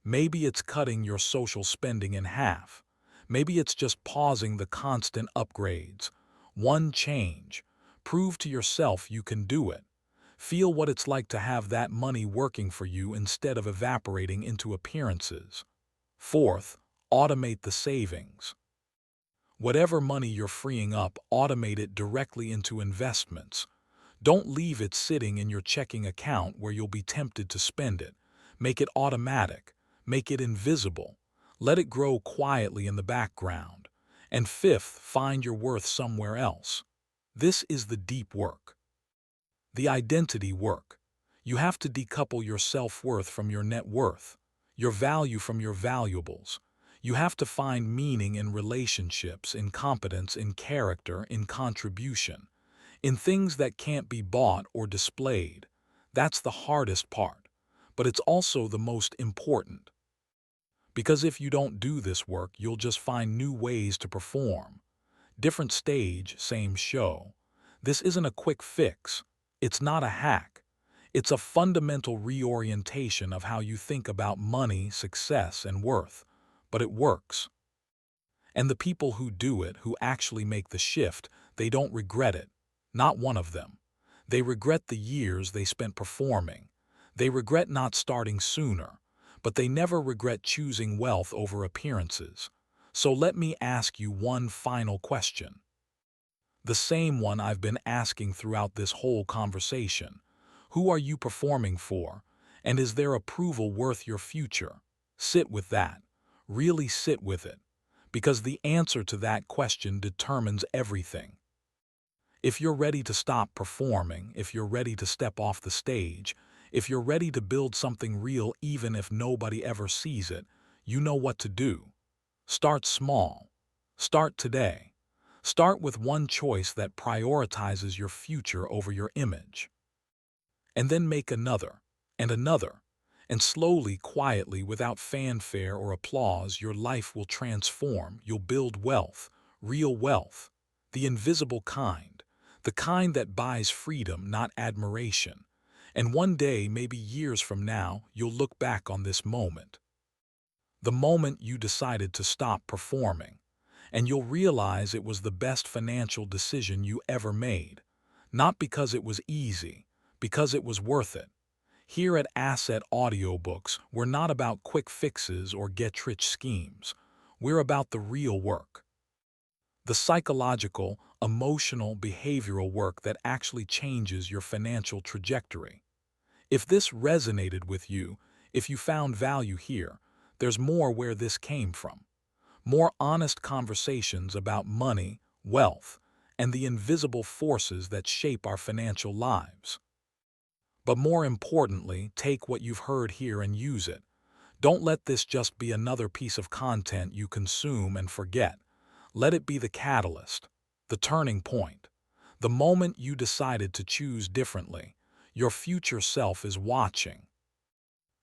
Maybe it's cutting your social spending in half. Maybe it's just pausing the constant upgrades. One change. Prove to yourself you can do it. Feel what it's like to have that money working for you instead of evaporating into appearances. Fourth, automate the savings. Whatever money you're freeing up, automate it directly into investments. Don't leave it sitting in your checking account where you'll be tempted to spend it. Make it automatic. Make it invisible. Let it grow quietly in the background. And fifth, find your worth somewhere else. This is the deep work. The identity work. You have to decouple your self-worth from your net worth, your value from your valuables. You have to find meaning in relationships, in competence, in character, in contribution, in things that can't be bought or displayed. That's the hardest part, but it's also the most important. Because if you don't do this work, you'll just find new ways to perform. Different stage, same show. This isn't a quick fix. It's not a hack. It's a fundamental reorientation of how you think about money, success, and worth. But it works. And the people who do it, who actually make the shift, they don't regret it. Not one of them. They regret the years they spent performing. They regret not starting sooner. But they never regret choosing wealth over appearances. So let me ask you one final question. The same one I've been asking throughout this whole conversation. Who are you performing for? And is their approval worth your future? Sit with that. Really sit with it. Because the answer to that question determines everything. If you're ready to stop performing, if you're ready to step off the stage, if you're ready to build something real even if nobody ever sees it, you know what to do. Start small. Start today. Start with one choice that prioritizes your future over your image. And then make another, and another. And slowly, quietly, without fanfare or applause, your life will transform. You'll build wealth, real wealth, the invisible kind, the kind that buys freedom, not admiration. And one day, maybe years from now, you'll look back on this moment. The moment you decided to stop performing. And you'll realize it was the best financial decision you ever made. Not because it was easy, because it was worth it. Here at Asset Audiobooks, we're not about quick fixes or get-rich schemes. We're about the real work. The psychological, emotional, behavioral work that actually changes your financial trajectory. If this resonated with you, if you found value here, there's more where this came from. More honest conversations about money, wealth, and the invisible forces that shape our financial lives. But more importantly, take what you've heard here and use it. Don't let this just be another piece of content you consume and forget. Let it be the catalyst, the turning point, the moment you decided to choose differently. Your future self is watching.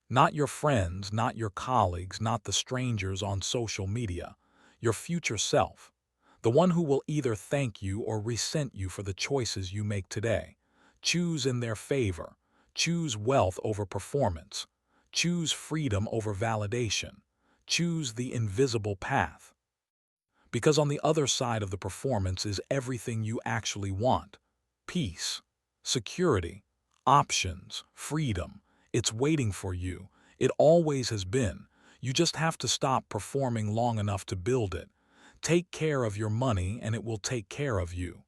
Not your friends, not your colleagues, not the strangers on social media. Your future self, the one who will either thank you or resent you for the choices you make today. Choose in their favor. Choose wealth over performance. Choose freedom over validation. Choose the invisible path. Because on the other side of the performance is everything you actually want. Peace, security, options, freedom. It's waiting for you. It always has been. You just have to stop performing long enough to build it. Take care of your money and it will take care of you.